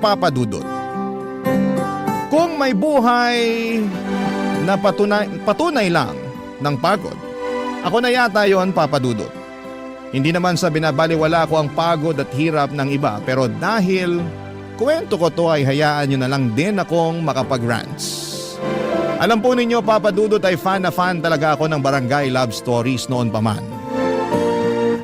Papa Dudut. Kung may buhay na patunay lang ng pagod, ako na yata yon, Papa Dudut. Hindi naman sa binabaliwala ko ang pagod at hirap ng iba, pero dahil kwento ko to ay hayaan nyo na lang din akong makapag-rants. Alam po ninyo, Papa Dudut, ay fan na fan talaga ako ng Barangay Love Stories noon pa man.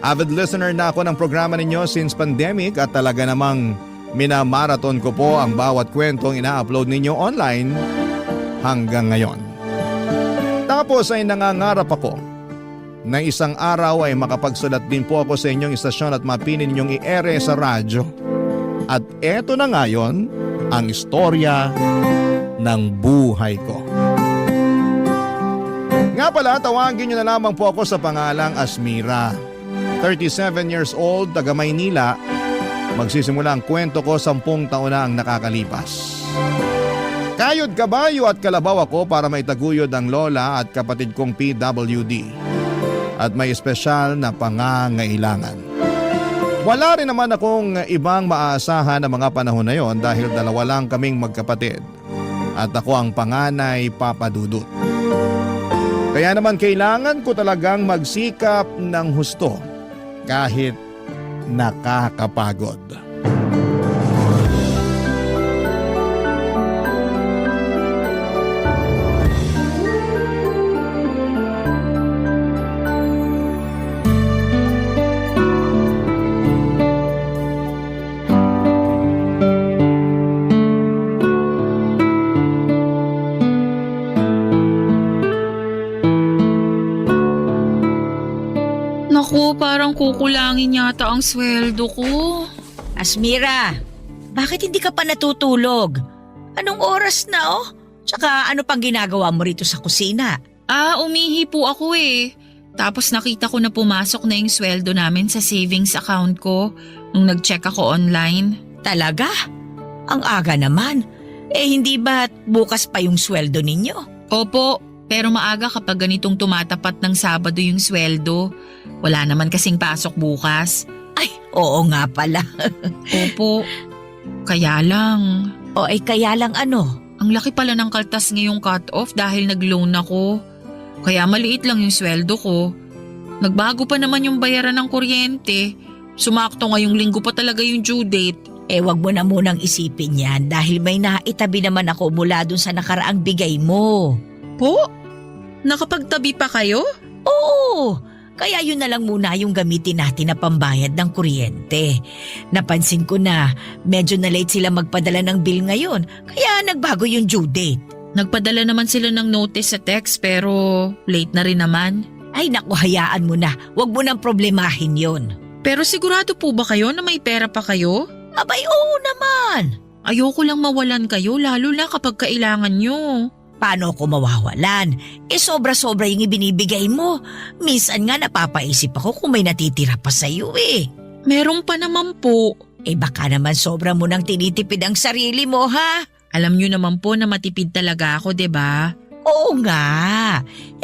Avid listener na ako ng programa ninyo since pandemic at talaga namang minamarathon ko po ang bawat kwentong ina-upload ninyo online hanggang ngayon. Tapos ay nangangarap ako na isang araw ay makapagsulat din po ako sa inyong istasyon at mapinin ninyong i-ere sa radyo. At eto na ngayon ang istorya ng buhay ko. Nga pala, tawagin niyo na lamang po ako sa pangalang Asmira. 37 years old, taga Maynila. Magsisimula ang kwento ko 10 taon na ang nakakalipas. Kayod, kabayo at kalabaw ako para maitaguyod ang lola at kapatid kong PWD. At may espesyal na pangangailangan. Wala rin naman akong ibang maaasahan na mga panahon na yon dahil dalawa lang kaming magkapatid. At ako ang panganay, Papa Dudut. Kaya naman kailangan ko talagang magsikap ng husto kahit nakakapagod. Naku, parang kukulangin yata ang sweldo ko. Asmira, bakit hindi ka pa natutulog? Anong oras na Tsaka ano pang ginagawa mo rito sa kusina? Umihi po ako eh. Tapos nakita ko na pumasok na yung sweldo namin sa savings account ko nung nag-check ako online. Talaga? Ang aga naman. Hindi ba bukas pa yung sweldo ninyo? Opo, pero maaga kapag ganitong tumatapat ng Sabado yung sweldo. Wala naman kasing pasok bukas. Ay, oo nga pala. Opo, kaya lang. Kaya lang ano? Ang laki pala ng kaltas ngayong cut-off dahil nag-loan ako. Kaya maliit lang yung sweldo ko. Nagbago pa naman yung bayaran ng kuryente. Sumakto ngayong linggo pa talaga yung due date. Wag mo na munang isipin yan dahil may naitabi naman ako mula dun sa nakaraang bigay mo. Po? Nakapagtabi pa kayo? Oo! Kaya yun na lang muna yung gamitin natin na pambayad ng kuryente. Napansin ko na medyo na late sila magpadala ng bill ngayon, kaya nagbago yung due date. Nagpadala naman sila ng notice sa text pero late na rin naman. Ay naku, hayaan mo na. Huwag mo nang problemahin yun. Pero sigurado po ba kayo na may pera pa kayo? Abay, oo naman. Ayoko lang mawalan kayo lalo na kapag kailangan nyo. Paano ko mawawalan? Sobra-sobra yung ibinibigay mo. Minsan nga napapaisip ako kung may natitira pa sa'yo Meron pa naman po. Baka naman sobra mo nang tinitipid ang sarili mo, ha? Alam nyo naman po na matipid talaga ako, 'di ba? Oo nga.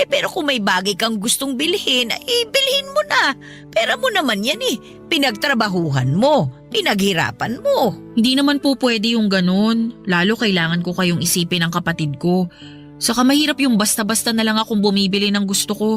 Pero kung may bagay kang gustong bilhin, bilhin mo na. Pera mo naman yan Pinagtrabahuhan mo. Pinaghirapan mo. Hindi naman po pwede yung ganun. Lalo kailangan ko kayong isipin ng kapatid ko. Saka mahirap yung basta-basta na lang akong bumibili ng gusto ko.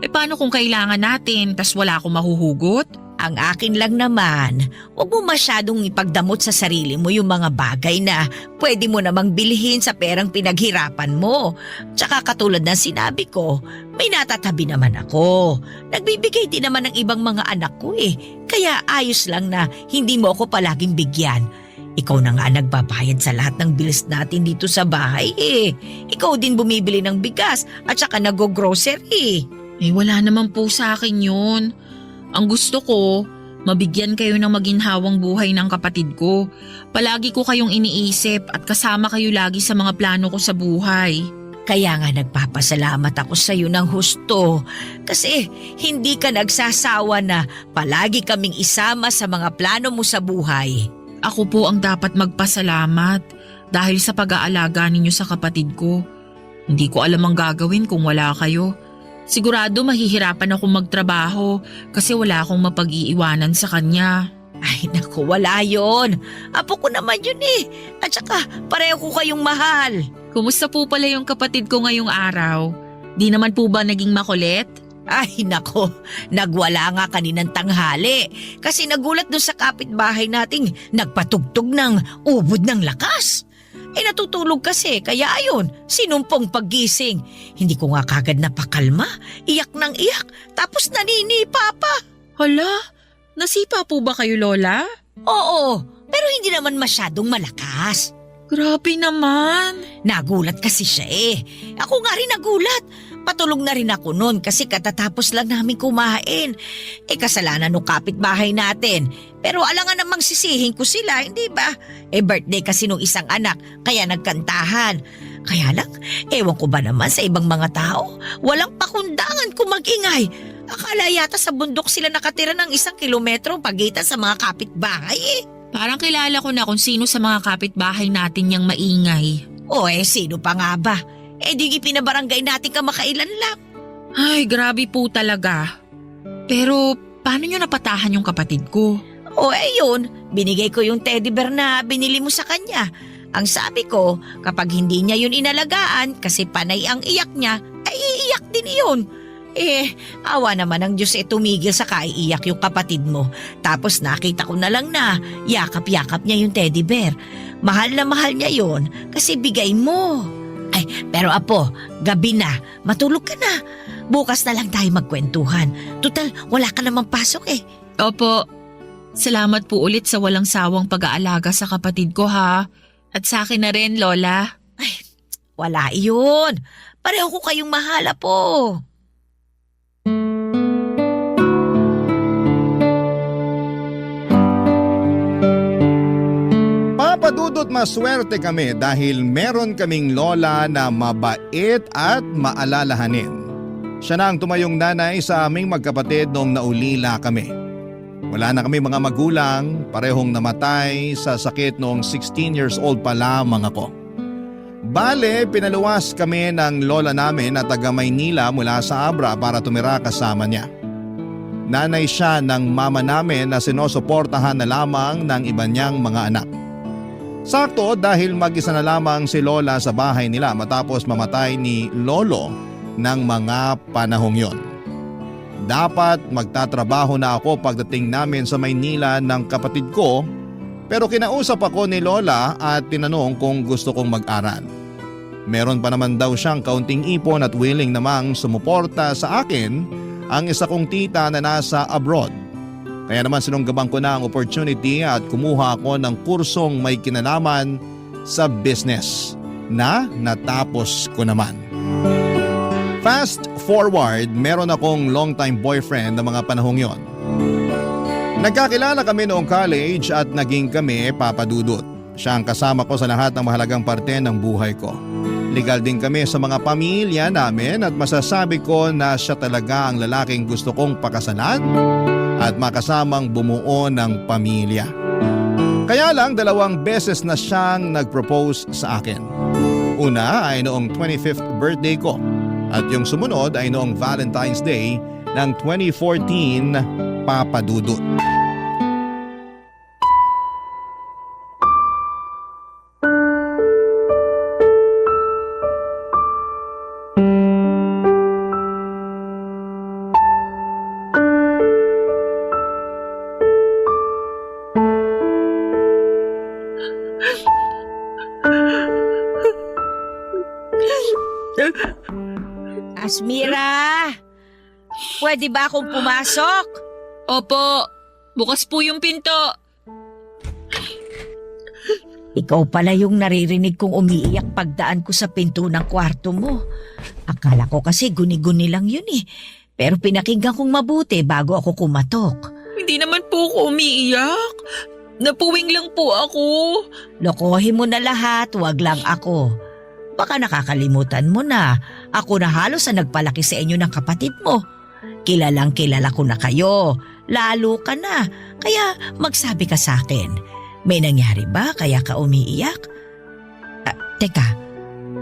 Paano kung kailangan natin tas wala akong mahuhugot? Ang akin lang naman, huwag mo masyadong ipagdamot sa sarili mo yung mga bagay na pwede mo namang bilhin sa perang pinaghirapan mo. Tsaka katulad ng sinabi ko, may natatabi naman ako. Nagbibigay din naman ng ibang mga anak ko Kaya ayos lang na hindi mo ako palaging bigyan. Ikaw na nga nagbabayad sa lahat ng bills natin dito sa bahay Ikaw din bumibili ng bigas at saka nag-grocery. Wala naman po sa akin yun. Ang gusto ko, mabigyan kayo ng maginhawang buhay ng kapatid ko. Palagi ko kayong iniisip at kasama kayo lagi sa mga plano ko sa buhay. Kaya nga nagpapasalamat ako sa iyo ng husto. Kasi hindi ka nagsasawa na palagi kaming isama sa mga plano mo sa buhay. Ako po ang dapat magpasalamat dahil sa pag-aalaga ninyo sa kapatid ko. Hindi ko alam ang gagawin kung wala kayo. Sigurado mahihirapan akong magtrabaho kasi wala akong mapag-iiwanan sa kanya. Ay naku, wala yon. Apo ko naman yun eh. At saka pareho ko kayong mahal. Kumusta po pala yung kapatid ko ngayong araw? Di naman po ba naging makulit? Ay nako, nagwala nga kaninang tanghali. Kasi nagulat doon sa kapitbahay nating nagpatugtog ng ubod ng lakas. Natutulog kasi, kaya ayun, sinumpong paggising. Hindi ko nga kagad napakalma, iyak ng iyak, tapos naninipa pa. Hala, nasipa po ba kayo, Lola? Oo, pero hindi naman masyadong malakas. Grabe naman. Nagulat kasi siya eh. Ako nga rin nagulat. Patulog na rin ako noon kasi katatapos lang namin kumain. Kasalanan ng kapitbahay natin. Pero alangan namang sisihin ko sila, hindi ba? Birthday kasi nung isang anak, kaya nagkantahan. Kaya lang, ewan ko ba naman sa ibang mga tao, walang pakundangan kung mag-ingay. Akala yata sa bundok sila nakatira ng 1 kilometro pagitan sa mga kapitbahay eh. Parang kilala ko na kung sino sa mga kapitbahay natin yang maingay. O sino pa nga ba? Di pinabarangay natin kamakailan lang. Ay, grabe po talaga. Pero paano nyo napatahan yung kapatid ko? Yun, binigay ko yung teddy bear na binili mo sa kanya. Ang sabi ko, kapag hindi niya yun inalagaan kasi panay ang iyak niya, ay iiyak din yun. Awa naman ng Diyos tumigil sa kaiiyak yung kapatid mo. Tapos nakita ko na lang na yakap-yakap niya yung teddy bear. Mahal na mahal niya yun kasi bigay mo. Ay, pero apo, gabi na, matulog ka na. Bukas na lang tayo magkwentuhan. Tutal, wala ka namang pasok eh. Opo, salamat po ulit sa walang sawang pag-aalaga sa kapatid ko ha. At sa akin na rin, Lola. Ay, wala yun. Pareho ko kayong mahala po. Papadudot maswerte kami dahil meron kaming lola na mabait at maalalahanin. Siya na ang tumayong nanay sa aming magkapatid noong naulila kami. Wala na kami mga magulang, parehong namatay sa sakit noong 16 years old pa lamang ako. Bale, pinaluwas kami ng lola namin na taga Maynila mula sa Abra para tumira kasama niya. Nanay siya ng mama namin na sinusuportahan na lamang ng iba niyang mga anak. Sakto dahil mag-isa na lamang si lola sa bahay nila matapos mamatay ni lolo ng mga panahong yon. Dapat magtatrabaho na ako pagdating namin sa Maynila ng kapatid ko, pero kinausap ako ni lola at tinanong kung gusto kong mag-aral. Meron pa naman daw siyang kaunting ipon at willing namang sumuporta sa akin ang isa kong tita na nasa abroad. Kaya naman sinunggaban ko na ang opportunity at kumuha ako ng kursong may kinalaman sa business na natapos ko naman. Fast forward, meron akong long-time boyfriend na mga panahong yon. Nagkakilala kami noong college at naging kami papadudot. Siya ang kasama ko sa lahat ng mahalagang parte ng buhay ko. Legal din kami sa mga pamilya namin at masasabi ko na siya talaga ang lalaking gusto kong pakasalan at makasamang bumuo ng pamilya. Kaya lang 2 beses na siyang nag-propose sa akin. Una ay noong 25th birthday ko at yung sumunod ay noong Valentine's Day ng 2014 papadudot. Asmira, pwede ba akong pumasok? Opo, bukas po yung pinto. Ikaw pala yung naririnig kong umiiyak pagdaan ko sa pinto ng kwarto mo. Akala ko kasi guni-guni lang yun eh. Pero pinakinggan kong mabuti bago ako kumatok. Hindi naman po ako umiiyak. Napuwing lang po ako. Lokohin mo na lahat, wag lang ako. Baka nakakalimutan mo na ako na halos ang nagpalaki sa inyo ng kapatid mo. Kilalang kilala ko na kayo, lalo ka na, kaya magsabi ka sa akin. May nangyari ba kaya ka umiiyak? Teka,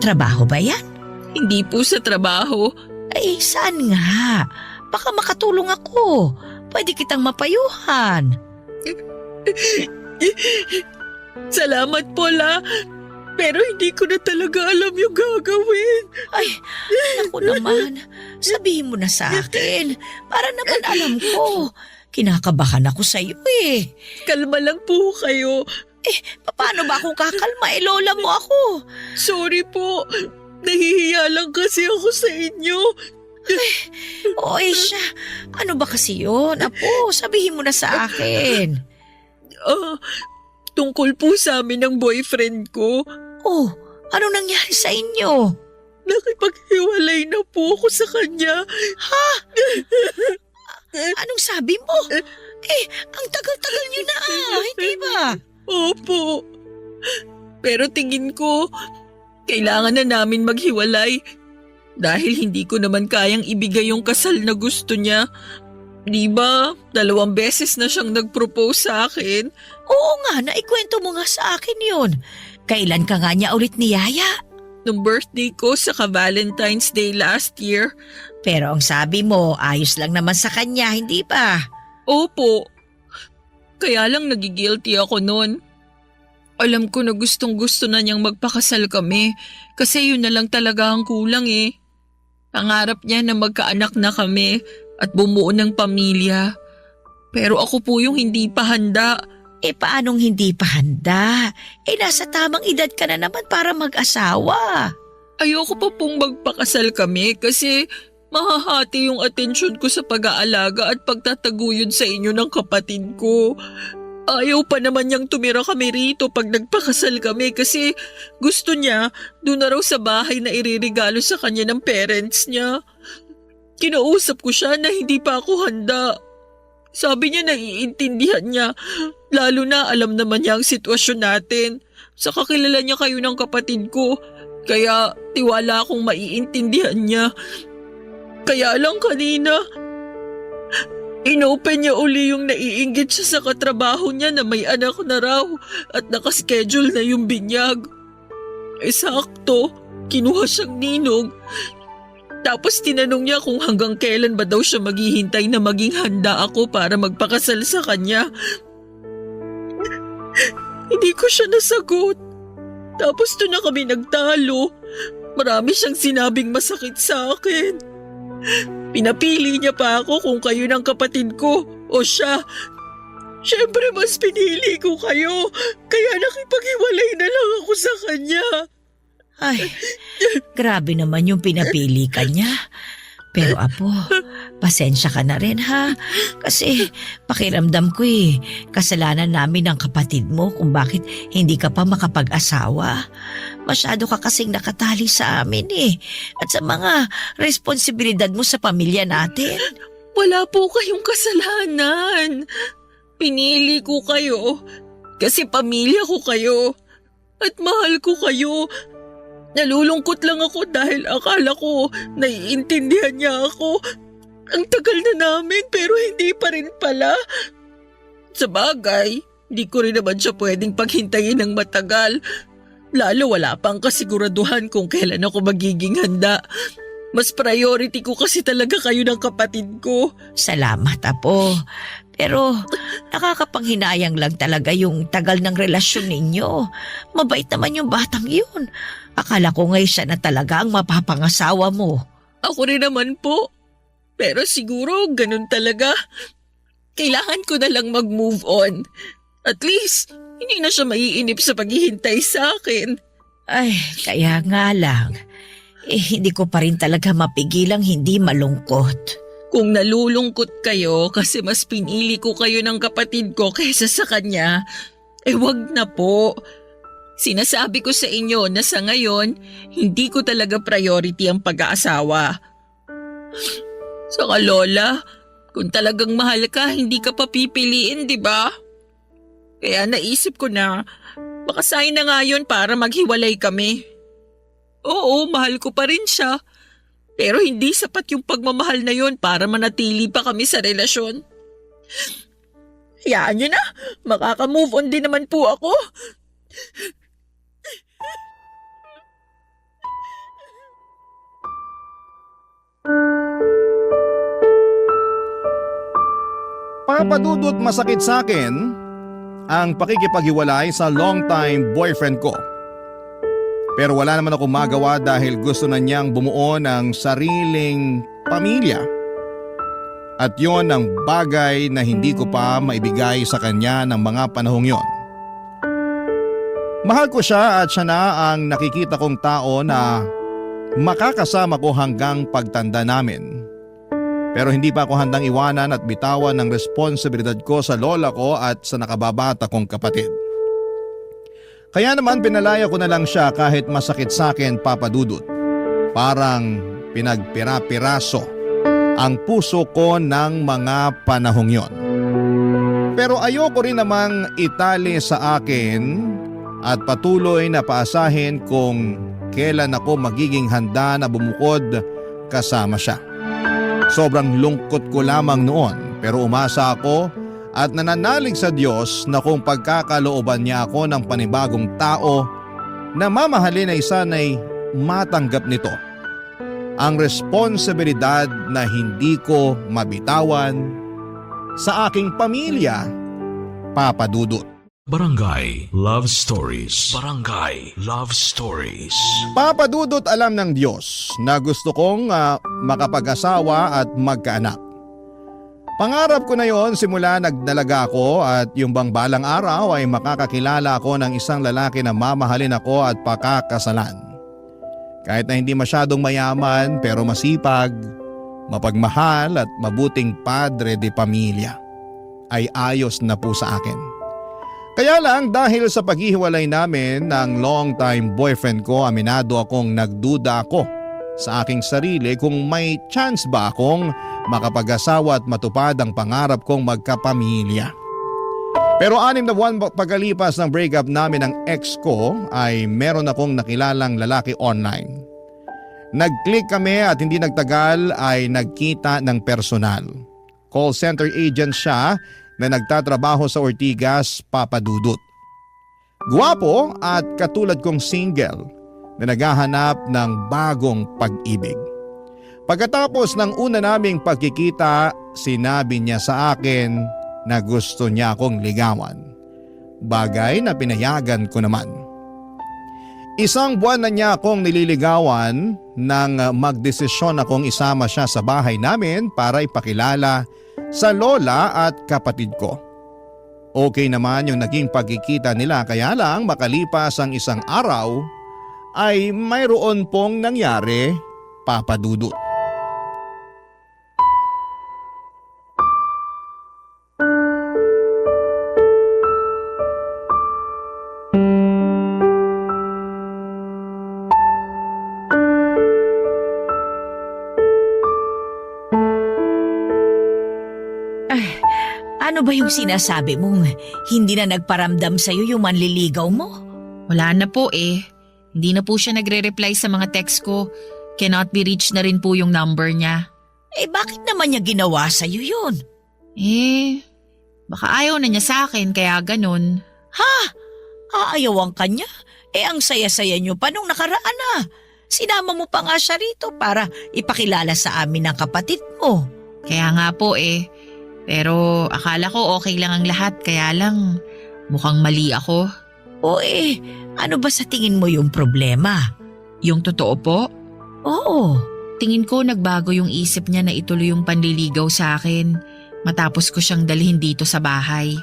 trabaho ba yan? Hindi po sa trabaho. Ay, saan nga? Baka makatulong ako. Pwede kitang mapayuhan. Salamat, Paul, ah. Pero hindi ko na talaga alam yung gagawin. Ay, naku naman. Sabihin mo na sa akin. Para naman alam ko. Kinakabahan ako sa iyo eh. Kalma lang po kayo. Paano ba akong kakalma? Lola mo ako. Sorry po. Nahihiya lang kasi ako sa inyo. O siya, ano ba kasi yun? Apo, sabihin mo na sa akin. Tungkol po sa amin ng boyfriend ko. Oh, ano nangyari sa inyo? Nakipaghiwalay na po ako sa kanya. Anong sabi mo? Ang tagal-tagal nyo na, hindi ba? Opo. Pero tingin ko, kailangan na namin maghiwalay. Dahil hindi ko naman kayang ibigay yung kasal na gusto niya. Di ba, 2 beses na siyang nag-propose sa akin. Oo nga, naikwento mo nga sa akin yun. Kailan ka nga niya ulit niyaya? Nung birthday ko sa Valentine's Day last year. Pero ang sabi mo, ayos lang naman sa kanya, hindi ba? Opo. Kaya lang nagigilty ako noon. Alam ko na gustong-gusto na niyang magpakasal kami kasi yun na lang talaga ang kulang eh. Pangarap niya na magkaanak na kami at bumuo ng pamilya. Pero ako po yung hindi pa handa. Paanong hindi pa handa? Nasa tamang edad ka na naman para mag-asawa. Ayoko pa pong magpakasal kami kasi mahahati yung atensyon ko sa pag-aalaga at pagtataguyod sa inyo ng kapatid ko. Ayaw pa naman niyang tumira kami rito pag nagpakasal kami kasi gusto niya doon na raw sa bahay na iririgalo sa kanya ng parents niya. Kinausap ko siya na hindi pa ako handa. Sabi niya naiintindihan niya, lalo na alam naman niya ang sitwasyon natin. Saka kilala niya kayo ng kapatid ko, kaya tiwala akong maiintindihan niya. Kaya lang kanina, inopen niya uli yung naiinggit siya sa katrabaho niya na may anak na raw at nakaschedule na yung binyag. Sakto, kinuha siyang ninong. Tapos tinanong niya kung hanggang kailan ba daw siya maghihintay na maging handa ako para magpakasal sa kanya. Hindi ko siya nasagot. Tapos doon na kami nagtalo. Marami siyang sinabing masakit sa akin. Pinapili niya pa ako kung kayo ng kapatid ko o siya. Siyempre mas pinili ko kayo. Kaya nakipaghiwalay na lang ako sa kanya. Ay, grabe naman yung pinapili ka niya. Pero apo, pasensya ka na rin ha. Kasi pakiramdam ko kasalanan namin ng kapatid mo kung bakit hindi ka pa makapag-asawa. Masyado ka kasing nakatali sa amin at sa mga responsibilidad mo sa pamilya natin. Wala po kayong kasalanan. Pinili ko kayo kasi pamilya ko kayo at mahal ko kayo. Nalulungkot lang ako dahil akala ko naiintindihan niya ako. Ang tagal na namin pero hindi pa rin pala. Sa bagay, hindi ko rin naman siya pwedeng paghintayin ng matagal. Lalo wala pang kasiguraduhan kung kailan ako magiging handa. Mas priority ko kasi talaga kayo ng kapatid ko. Salamat, apo. Pero nakakapanghinayang lang talaga yung tagal ng relasyon ninyo. Mabait naman yung batang yun. Akala ko ngayon siya na talaga ang mapapangasawa mo. Ako rin naman po. Pero siguro ganun talaga. Kailangan ko na lang mag-move on. At least, hindi na siya maiinip sa paghihintay sa akin. Ay, kaya nga lang. Hindi ko pa rin talaga mapigilang hindi malungkot. Kung nalulungkot kayo kasi mas pinili ko kayo ng kapatid ko kaysa sa kanya, wag na po. Sinasabi ko sa inyo na sa ngayon, hindi ko talaga priority ang pag-aasawa. Saka Lola, kung talagang mahal ka, hindi ka pa pipiliin, di ba? Kaya naisip ko na, baka sayang na nga yun para maghiwalay kami. Oo, mahal ko pa rin siya. Pero hindi sapat yung pagmamahal na yun para manatili pa kami sa relasyon. Hayaan nyo na, makaka-move on din naman po ako. Papadudot masakit sa akin ang pakikipaghiwalay sa long-time boyfriend ko. Pero wala naman ako magawa dahil gusto na niyang bumuo ng sariling pamilya. At yon ang bagay na hindi ko pa maibigay sa kanya ng mga panahong yon. Mahal ko siya at siya na ang nakikita kong tao na makakasama ko hanggang pagtanda namin. Pero hindi pa ako handang iwanan at bitawan ng responsibilidad ko sa lola ko at sa nakababata kong kapatid. Kaya naman pinalaya ko na lang siya kahit masakit sa akin, Papa Dudut. Parang pinagpira-piraso ang puso ko ng mga panahong yon. Pero ayoko rin namang itali sa akin at patuloy na paasahin kung kailan ako magiging handa na bumukod kasama siya. Sobrang lungkot ko lamang noon pero umasa ako at nananalig sa Diyos na kung pagkakalooban niya ako ng panibagong tao na mamahalin ay sana'y matanggap nito ang responsibilidad na hindi ko mabitawan sa aking pamilya, Papa Dudut. Barangay Love Stories. Barangay Love Stories. Papa Dudut, alam ng Diyos na gusto kong makapag-asawa at magkaanak. Pangarap ko na yon simula nagdalaga ako at yung bang balang araw ay makakakilala ako ng isang lalaki na mamahalin ako at pakakasalan. Kahit na hindi masyadong mayaman pero masipag, mapagmahal at mabuting padre de pamilya, ay ayos na po sa akin. Kaya lang dahil sa paghihiwalay namin ng long-time boyfriend ko, aminado akong nagduda ako sa aking sarili kung may chance ba akong makapag-asawa at matupad ang pangarap kong magkapamilya. Pero 6 na buwan pagkalipas ng breakup namin ng ex ko ay meron akong nakilalang lalaki online. Nag-click kami at hindi nagtagal ay nagkita ng personal. Call center agent siya na nagtatrabaho sa Ortigas, Papa Dudut. Guwapo at katulad kong single na naghahanap ng bagong pag-ibig. Pagkatapos ng una naming pagkikita, sinabi niya sa akin na gusto niya akong ligawan. Bagay na pinayagan ko naman. 1 buwan na niya akong nililigawan nang magdesisyon akong isama siya sa bahay namin para ipakilala sa lola at kapatid ko. Okay naman yung naging pagkikita nila, kaya lang makalipas ang 1 araw ay mayroon pong nangyari, Papa Dudut. Ano ba yung sinasabi mong hindi na nagparamdam sa'yo yung manliligaw mo? Wala na po eh. Hindi na po siya nagre-reply sa mga text ko. Cannot be reached na rin po yung number niya. Bakit naman niya ginawa sa'yo yun? Baka ayaw na niya sa akin kaya ganun. Aayawan ka niya? Ang saya-saya niyo pa nung nakaraan na. Sinama mo pa nga siya rito para ipakilala sa amin ng kapatid mo. Kaya nga po eh. Pero akala ko okay lang ang lahat, kaya lang mukhang mali ako. Ano ba sa tingin mo yung problema? Yung totoo po? Oo. Tingin ko nagbago yung isip niya na ituloy yung panliligaw sa akin matapos ko siyang dalhin dito sa bahay.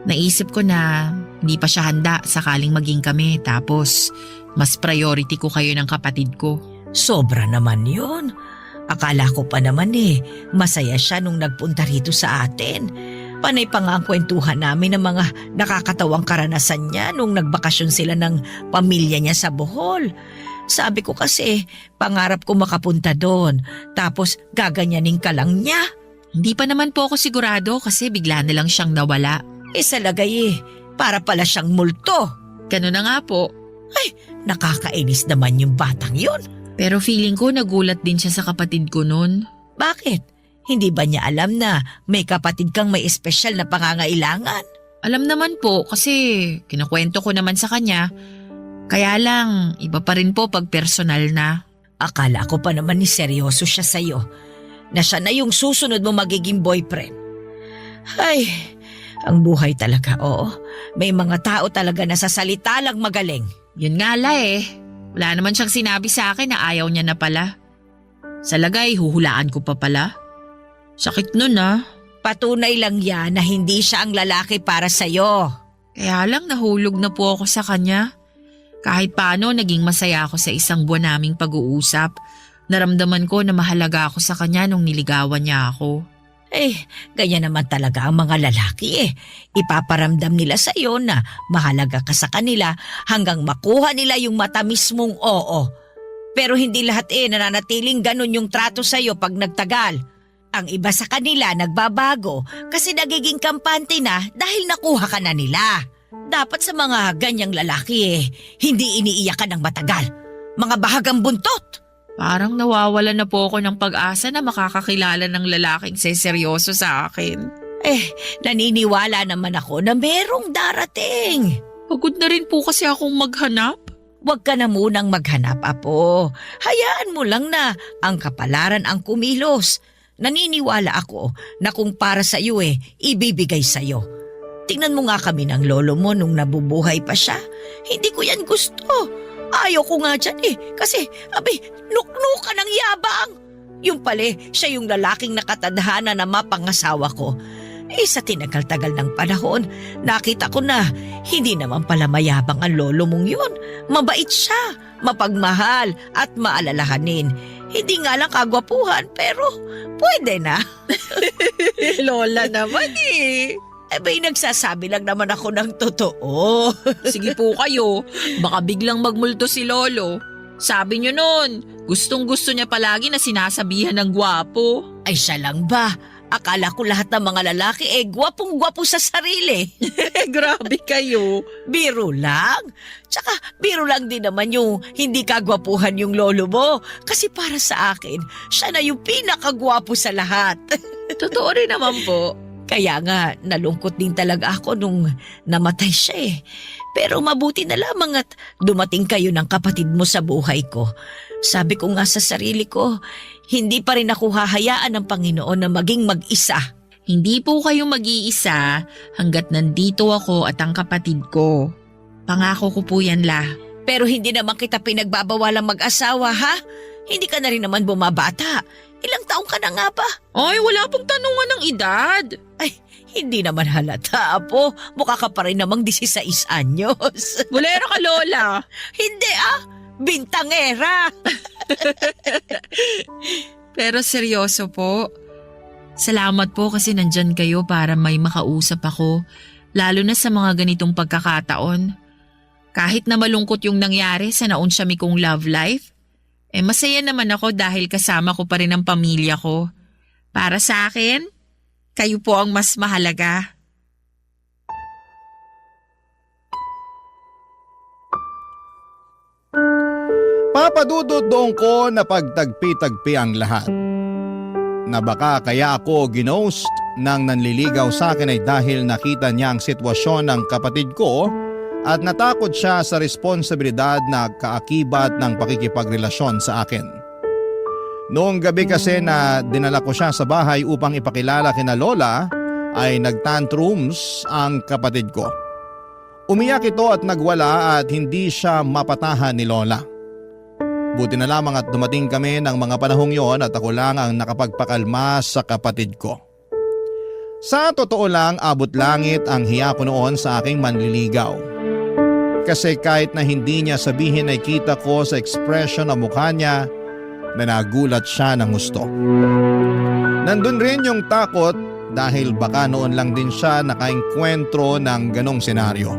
Naisip ko na hindi pa siya handa sakaling maging kami, tapos mas priority ko kayo ng kapatid ko. Sobra naman yun. Akala ko pa naman masaya siya nung nagpunta rito sa atin. Panay pa nga ang kwentuhan namin ng mga nakakatawang karanasan niya nung nagbakasyon sila ng pamilya niya sa Bohol. Sabi ko kasi, pangarap ko makapunta doon, tapos gaganyanin ka lang niya. Hindi pa naman po ako sigurado kasi bigla na lang siyang nawala. Sa lagay para pala siyang multo. Ganun na nga po. Nakakainis naman yung batang yun. Pero feeling ko nagulat din siya sa kapatid ko nun. Bakit? Hindi ba niya alam na may kapatid kang may espesyal na pangangailangan? Alam naman po kasi kinukwento ko naman sa kanya. Kaya lang, iba pa rin po pag personal na. Akala ko pa naman seryoso siya sa'yo, na siya na yung susunod mo magiging boyfriend. Ang buhay talaga, oo. May mga tao talaga na sa salita lang magaling. Yun nga la eh. Wala naman siyang sinabi sa akin na ayaw niya na pala. Sa lagay, huhulaan ko pa pala. Sakit nun ah. Patunay lang yan na hindi siya ang lalaki para sa'yo. Kaya lang nahulog na po ako sa kanya. Kahit paano, naging masaya ako sa isang buwan naming pag-uusap. Naramdaman ko na mahalaga ako sa kanya nung niligawan niya ako. Ganyan naman talaga ang mga lalaki eh. Ipaparamdam nila sa iyo na mahalaga ka sa kanila hanggang makuha nila yung matamis mong oo. Pero hindi lahat nananatiling ganun yung trato sa iyo pag nagtagal. Ang iba sa kanila nagbabago kasi nagiging kampante na dahil nakuha ka na nila. Dapat sa mga ganyang lalaki hindi iniiyakan ng matagal. Mga bahagang buntot. Parang nawawala na po ako ng pag-asa na makakakilala ng lalaking seseryoso sa akin. Naniniwala naman ako na merong darating. Pagod na rin po kasi akong maghanap. Huwag ka na munang maghanap, Apo. Hayaan mo lang na ang kapalaran ang kumilos. Naniniwala ako na kung para sa iyo ibibigay sa iyo. Tingnan mo nga kami ng lolo mo nung nabubuhay pa siya. Hindi ko yan gusto. Ayaw ko nga dyan kasi nuknuka ng yabang. Yung pala, siya yung lalaking nakatadhana na mapangasawa ko. Sa tinagal-tagal ng panahon, nakita ko na hindi naman pala mayabang ang lolo mong yun. Mabait siya, mapagmahal at maalalahanin. Hindi nga lang kagwapuhan pero pwede na. Lola naman May nagsasabi lang naman ako ng totoo. Sige po kayo, baka biglang magmulto si Lolo. Sabi niyo nun, gustong-gusto niya palagi na sinasabihan ng gwapo. Ay siya lang ba? Akala ko lahat ng mga lalaki gwapong-gwapo sa sarili. Grabe kayo. Biro lang. Tsaka biro lang din naman yung hindi kagwapuhan yung lolo mo. Kasi para sa akin, siya na yung pinakagwapo sa lahat. Totoo rin naman po. Kaya nga, nalungkot din talaga ako nung namatay siya Pero mabuti na lamang at dumating kayo ng kapatid mo sa buhay ko. Sabi ko nga sa sarili ko, hindi pa rin ako hahayaan ng Panginoon na maging mag-isa. Hindi po kayo mag-iisa hanggat nandito ako at ang kapatid ko. Pangako ko po yan la. Pero hindi naman kita pinagbabawalang mag-asawa ha? Hindi ka na rin naman bumabata. Ilang taong ka na nga ba? Ay, wala pong tanungan ng edad. Hindi naman halata, Apo. Mukha ka pa rin namang 16 anyos. Bulero ka, Lola. Hindi bintangera. Pero seryoso po. Salamat po kasi nandyan kayo para may makausap ako. Lalo na sa mga ganitong pagkakataon. Kahit na malungkot yung nangyari sa naunsyami kong love life, masaya naman ako dahil kasama ko pa rin ang pamilya ko. Para sa akin, kayo po ang mas mahalaga. Papadudot doon ko na pagtagpi-tagpi ang lahat. Na baka kaya ako ginost nang nanliligaw sa akin ay dahil nakita niya ang sitwasyon ng kapatid ko at natakot siya sa responsibilidad na kaakibat ng pakikipagrelasyon sa akin. Noong gabi kasi na dinala ko siya sa bahay upang ipakilala kina Lola ay nagtantrums ang kapatid ko. Umiyak ito at nagwala at hindi siya mapatahan ni Lola. Buti na lamang at dumating kami ng mga panahong yon at ako lang ang nakapagpakalma sa kapatid ko. Sa totoo lang, abot langit ang hiya ko noon sa aking manliligaw. Kasi kahit na hindi niya sabihin ay kita ko sa ekspresyon ng mukha niya na nagulat siya ng gusto. Nandun rin yung takot dahil baka noon lang din siya nakaengkwentro ng ganong senaryo.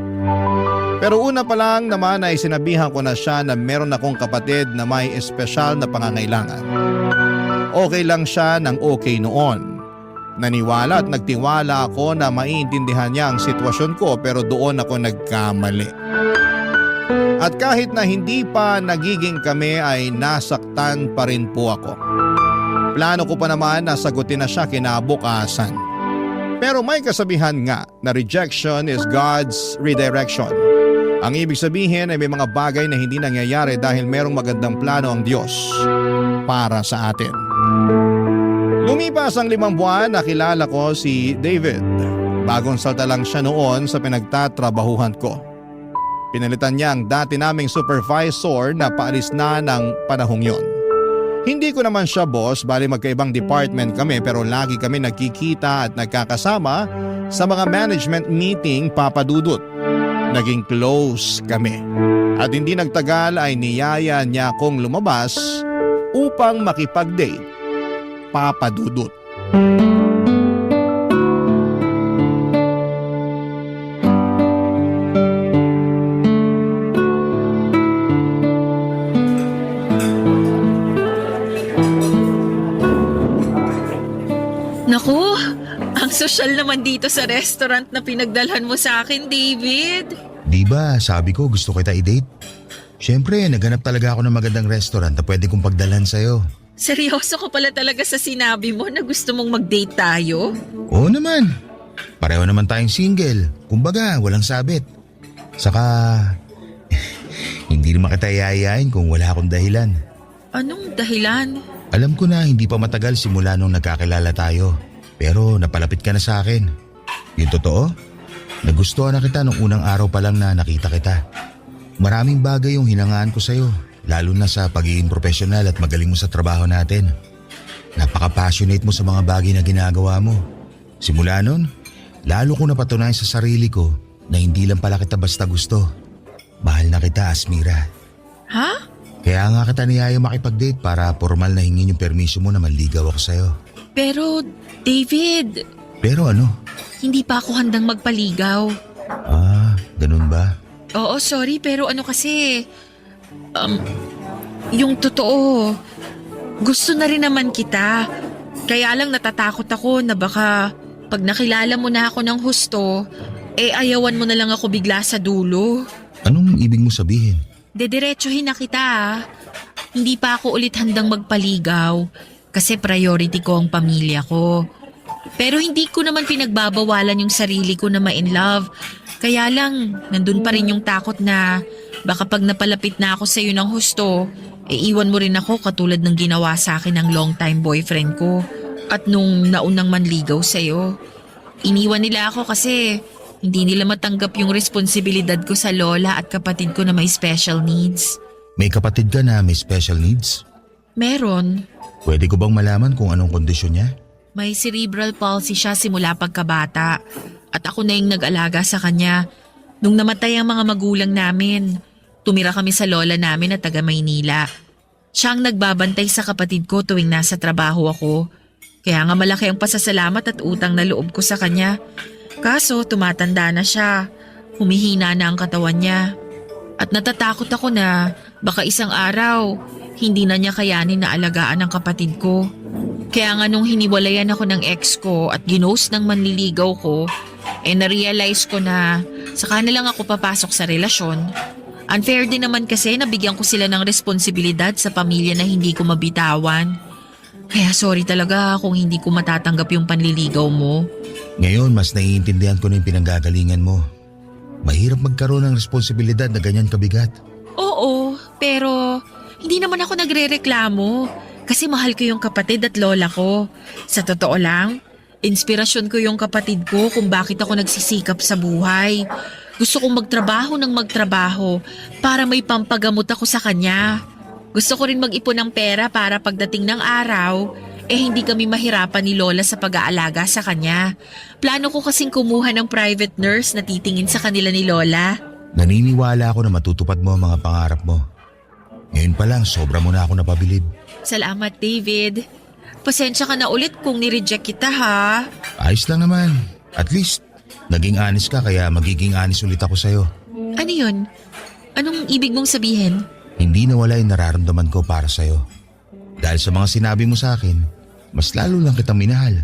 Pero una pa lang naman ay sinabihan ko na siya na meron akong kapatid na may espesyal na pangangailangan. Okay lang siya ng okay noon. Naniwala at nagtiwala ako na maiintindihan niya ang sitwasyon ko pero doon ako nagkamali. At kahit na hindi pa nagiging kami ay nasaktan pa rin po ako. Plano ko pa naman na sagutin na siya kinabukasan. Pero may kasabihan nga na rejection is God's redirection. Ang ibig sabihin ay may mga bagay na hindi nangyayari dahil merong magandang plano ang Diyos para sa atin. Lumipas ang 5 buwan, nakilala ko si David. Bagong salta lang siya noon sa pinagtatrabahuhan ko. Pinalitan niya ang dati naming supervisor na paalis na ng panahong yon. Hindi ko naman siya boss, bali magkaibang department kami pero lagi kami nagkikita at nagkakasama sa mga management meeting, Papa Dudut. Naging close kami. At hindi nagtagal ay niyaya niya akong lumabas upang makipag-date, Papa Dudut. Naku, ang sosyal naman dito sa restaurant na pinagdalhan mo sa akin, David. Di ba, sabi ko gusto kita i-date? Siyempre, naghanap talaga ako ng magandang restaurant na pwede kong pagdalhan sa'yo. Seryoso ka pala talaga sa sinabi mo na gusto mong mag-date tayo? Oo naman. Pareho naman tayong single. Kumbaga, walang sabit. Saka, hindi naman kita yayain kung wala akong dahilan. Anong dahilan? Alam ko na hindi pa matagal simula nung nagkakilala tayo. Pero napalapit ka na sa akin. Yung totoo? Nagustuhan na kita nung unang araw pa lang na nakita kita. Maraming bagay yung hinangaan ko sa'yo. Lalo na sa pagiging profesional at magaling mo sa trabaho natin. Napaka-passionate mo sa mga bagay na ginagawa mo. Simula nun, lalo ko napatunayan sa sarili ko na hindi lang pala kita basta gusto. Mahal na kita, Asmira. Ha? Kaya nga kita niyaya makipag-date para formal na hingin yung permiso mo na manligaw ako sa'yo. Pero, David, Pero ano? hindi pa ako handang magpaligaw. Ganun ba? Oo, sorry, pero ano kasi, yung totoo, gusto na rin naman kita. Kaya lang natatakot ako na baka pag nakilala mo na ako ng husto, ayawan mo na lang ako bigla sa dulo. Anong ibig mo sabihin? Dediretsuhin na kita ah. Hindi pa ako ulit handang magpaligaw kasi priority ko ang pamilya ko. Pero hindi ko naman pinagbabawalan yung sarili ko na ma-in love. Kaya lang, nandun pa rin yung takot na baka pag napalapit na ako sa'yo ng husto, iwan mo rin ako katulad ng ginawa sa akin ng long-time boyfriend ko. At nung naunang manligaw sa'yo, iniwan nila ako kasi hindi nila matanggap yung responsibilidad ko sa lola at kapatid ko na may special needs. May kapatid ka na may special needs? Meron. Pwede ko bang malaman kung anong kondisyon niya? May cerebral palsy siya simula pagkabata at ako na yung nag-alaga sa kanya. Nung namatay ang mga magulang namin, tumira kami sa lola namin na taga Maynila. Siya ang nagbabantay sa kapatid ko tuwing nasa trabaho ako. Kaya nga malaki ang pasasalamat at utang na loob ko sa kanya. Kaso tumatanda na siya, humihina na ang katawan niya. At natatakot ako na baka isang araw hindi na niya kayanin na alagaan ang kapatid ko. Kaya nga nung hiniwalayan ako ng ex ko at ginost ng manliligaw ko, na-realize ko na saka na lang ako papasok sa relasyon. Unfair din naman kasi nabigyan ko sila ng responsibilidad sa pamilya na hindi ko mabitawan. Kaya sorry talaga kung hindi ko matatanggap yung panliligaw mo. Ngayon, mas naiintindihan ko na yung pinanggagalingan mo. Mahirap magkaroon ng responsibilidad na ganyan kabigat. Oo, pero hindi naman ako nagrereklamo kasi mahal ko yung kapatid at lola ko. Sa totoo lang, inspirasyon ko yung kapatid ko kung bakit ako nagsisikap sa buhay. Gusto kong magtrabaho ng magtrabaho para may pampagamot ako sa kanya. Gusto ko rin mag-ipon ng pera para pagdating ng araw, hindi kami mahirapan ni Lola sa pag-aalaga sa kanya. Plano ko kasing kumuha ng private nurse na titingin sa kanila ni Lola. Naniniwala ako na matutupad mo ang mga pangarap mo. Ngayon pa lang, sobra mo na ako napabilib. Salamat, David. Pasensya ka na ulit kung nireject kita ha. Ayos lang naman. At least, naging honest ka kaya magiging honest ulit ako sa'yo. Ano yun? Anong ibig mong sabihin? Hindi nawala yung nararamdaman ko para sa'yo. Dahil sa mga sinabi mo sa akin, mas lalo lang kitang minahal.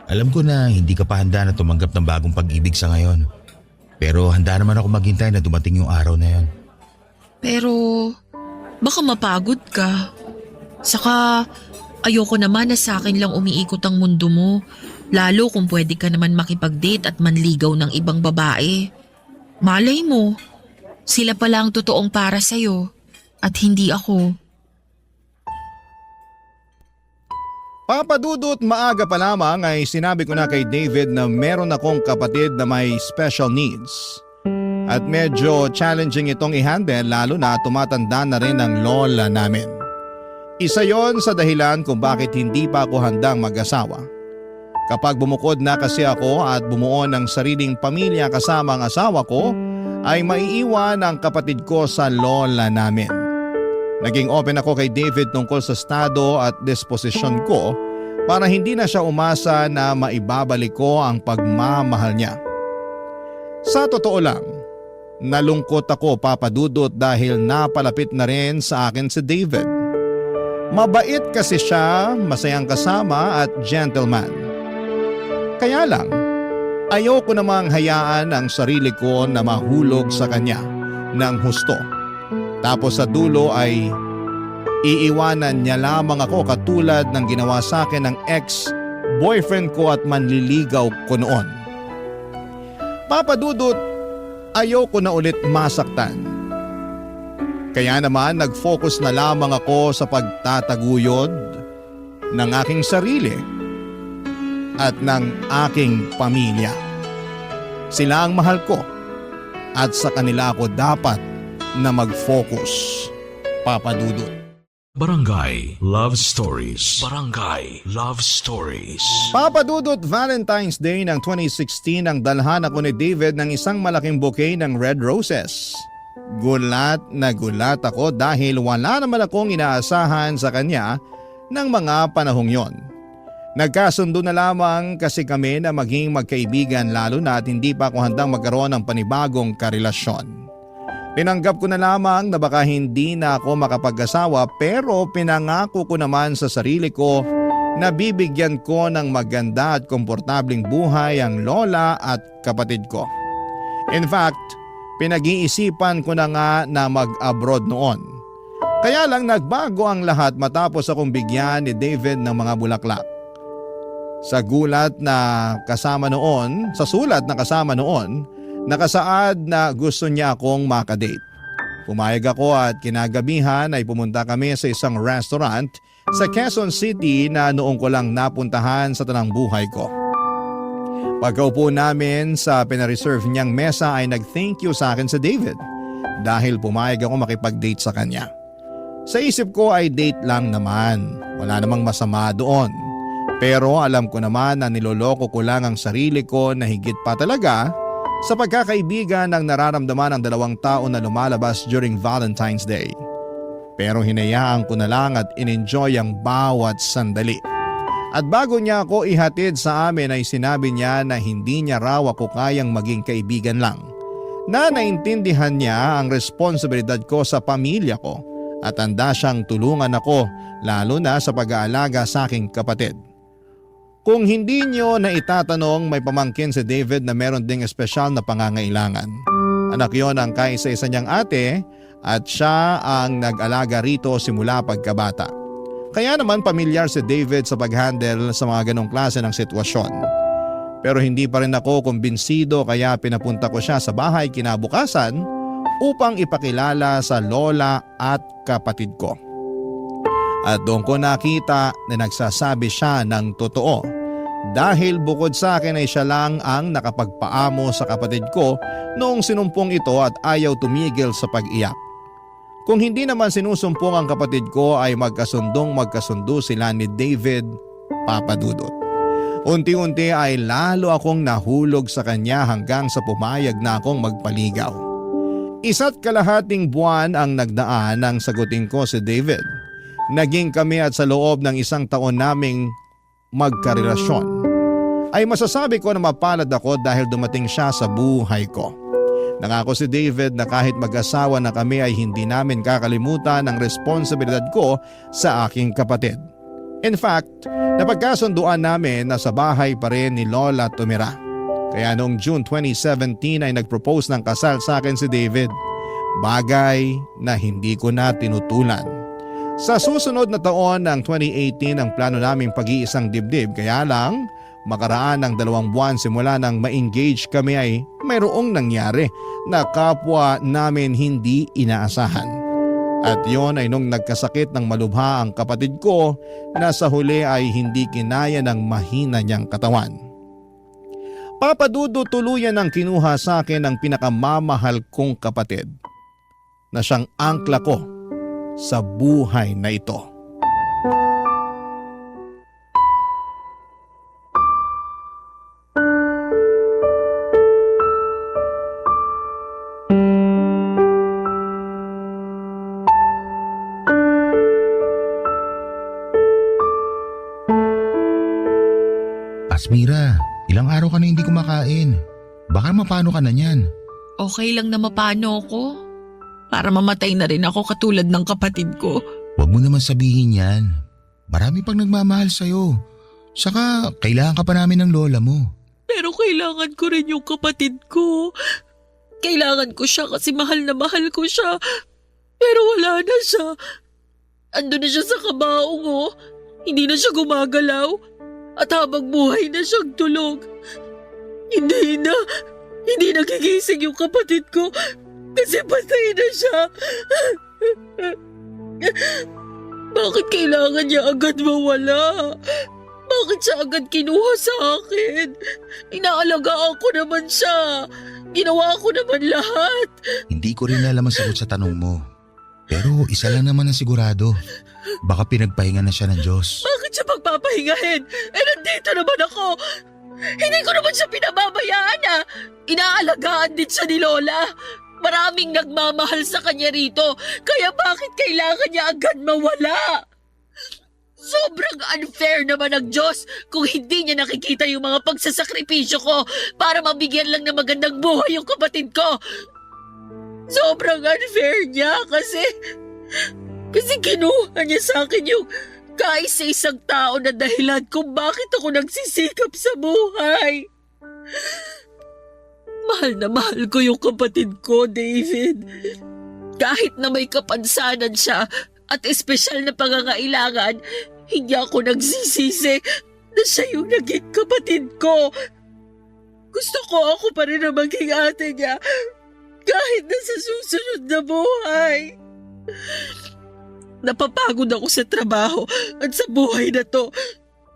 Alam ko na hindi ka pa handa na tumanggap ng bagong pag-ibig sa ngayon. Pero handa naman ako maghintay na dumating yung araw na yon. Pero baka mapagod ka. Saka ayoko naman na sa akin lang umiikot ang mundo mo. Lalo kung pwede ka naman makipag-date at manligaw ng ibang babae. Malay mo, sila pala ang totoong para sa'yo at hindi ako. Papa Dudut, maaga pa lamang ay sinabi ko na kay David na meron akong kapatid na may special needs. At medyo challenging itong i-handle lalo na tumatanda na rin ang lola namin. Isa yon sa dahilan kung bakit hindi pa ako handang mag-asawa. Kapag bumukod na kasi ako at bumuo ng sariling pamilya kasama ang asawa ko, ay maiiwan ang kapatid ko sa lola namin. Naging open ako kay David tungkol sa estado at disposisyon ko para hindi na siya umasa na maibabalik ko ang pagmamahal niya. Sa totoo lang, nalungkot ako, Papa Dudut, dahil napalapit na rin sa akin si David. Mabait kasi siya, masayang kasama at gentleman. Kaya lang, ayoko namang hayaan ang sarili ko na mahulog sa kanya ng husto. Tapos sa dulo ay iiwanan niya lamang ako katulad ng ginawa sa akin ng ex-boyfriend ko at manliligaw ko noon. Papa Dudut, ayoko na ulit masaktan. Kaya naman nag-focus na lamang ako sa pagtataguyod ng aking sarili at ng aking pamilya. Sila ang mahal ko at sa kanila ako dapat na mag-focus, Papa Dudut. Barangay Love Stories. Barangay Love Stories. Papa Dudut, Valentine's Day ng 2016 ang dalhan ako ni David ng isang malaking bouquet ng red roses. Gulat na gulat ako dahil wala naman akong inaasahan sa kanya ng mga panahong yon. Nagkasundo na lamang kasi kami na maging magkaibigan lalo na at hindi pa ako handang magkaroon ng panibagong karelasyon. Tinanggap ko na lamang na baka hindi na ako makapag-asawa pero pinangako ko naman sa sarili ko na bibigyan ko ng maganda at komportabling buhay ang lola at kapatid ko. In fact, pinag-iisipan ko na nga na mag-abroad noon. Kaya lang nagbago ang lahat matapos akong bigyan ni David ng mga bulaklak. Sa sulat na kasama noon, nakasaad na gusto niya akong makadate. Pumayag ako at kinagabihan ay pumunta kami sa isang restaurant sa Quezon City na noong ko lang napuntahan sa tanang buhay ko. Pagkaupo namin sa pinareserve niyang mesa ay nag-thank you sa akin sa David dahil pumayag ako makipag-date sa kanya. Sa isip ko ay date lang naman, wala namang masama doon. Pero alam ko naman na niloloko ko lang ang sarili ko na higit pa talaga sa pagkakaibigan ng nararamdaman ng dalawang tao na lumalabas during Valentine's Day. Pero hinayaan ko na lang at in-enjoy ang bawat sandali. At bago niya ako ihatid sa amin ay sinabi niya na hindi niya raw ako kayang maging kaibigan lang. Na naintindihan niya ang responsibilidad ko sa pamilya ko at handa siyang tulungan ako lalo na sa pag-aalaga sa aking kapatid. Kung hindi niyo na itatanong, may pamangkin si David na meron ding espesyal na pangangailangan. Anak yon ang kaisa-isa niyang ate at siya ang nag-alaga rito simula pagkabata. Kaya naman pamilyar si David sa pag-handle sa mga ganong klase ng sitwasyon. Pero hindi pa rin ako kumbinsido kaya pinapunta ko siya sa bahay kinabukasan upang ipakilala sa lola at kapatid ko. At doon ko nakita na nagsasabi siya ng totoo. Dahil bukod sa akin ay siya lang ang nakapagpaamo sa kapatid ko noong sinumpong ito at ayaw tumigil sa pag-iyak. Kung hindi naman sinusumpong ang kapatid ko ay magkasundo sila ni David, Papa Dudut. Unti-unti ay lalo akong nahulog sa kanya hanggang sa pumayag na akong magpaligaw. 1.5 buwan ang nagdaan nang sagutin ko si David. Naging kami at sa loob ng 1 taon naming magkarelasyon ay masasabi ko na mapalad ako dahil dumating siya sa buhay ko. Nangako si David na kahit mag-asawa na kami ay hindi namin kakalimutan ang responsibilidad ko sa aking kapatid. In fact, napagkasunduan namin na sa bahay pa rin ni Lola tumira. Kaya noong June 2017 ay nag-propose ng kasal sa akin si David. Bagay na hindi ko na tinutulan. Sa susunod na taon ng 2018 ang plano naming pag-iisang dibdib, kaya lang makaraan ng 2 buwan simula nang ma-engage kami ay mayroong nangyari na kapwa namin hindi inaasahan. At yon ay nung nagkasakit ng malubha ang kapatid ko na sa huli ay hindi kinaya ng mahina niyang katawan. Papa Dudo, tuluyan ang kinuha sa akin ang pinakamamahal kong kapatid na siyang angkla ko sa buhay na ito. Asmira, ilang araw ka na hindi kumakain. Baka mapano ka na niyan. Okay lang na mapano ako. Para mamatay na rin ako katulad ng kapatid ko. Huwag mo naman sabihin yan. Marami pang nagmamahal sa'yo. Saka kailangan ka pa namin ng lola mo. Pero kailangan ko rin yung kapatid ko. Kailangan ko siya kasi mahal na mahal ko siya. Pero wala na siya. Ando na siya sa kabaong oh. Hindi na siya gumagalaw. At habang buhay na siyang tulog. Hindi nagigising yung kapatid ko kasi patay na siya. Bakit kailangan niya agad mawala? Bakit siya agad kinuha sa akin? Inaalagaan ko naman siya. Ginawa ko naman lahat. Hindi ko rin alam ang sagot sa tanong mo. Pero isa lang naman ang sigurado. Baka pinagpahinga na siya ng Diyos. Bakit siya pagpapahingahin? Nandito naman ako. Hindi ko naman siya pinababayaan ah. Inaalagaan din siya ni Lola. Maraming nagmamahal sa kanya rito. Kaya bakit kailangan niya agad mawala? Sobrang unfair naman ng Diyos kung hindi niya nakikita yung mga pagsasakripisyo ko para mabigyan lang ng magandang buhay yung kapatid ko. Sobrang unfair niya kasi kinuha niya sa akin yung kaisa-isang tao na dahilan kung bakit ako nagsisikap sa buhay. Mahal na mahal ko yung kapatid ko, David. Kahit na may kapansanan siya at espesyal na pangangailangan, hindi ako nagsisisi na siya yung naging kapatid ko. Gusto ko ako pa rin na maging ate niya kahit na sa susunod na buhay. Napapagod ako sa trabaho at sa buhay na to.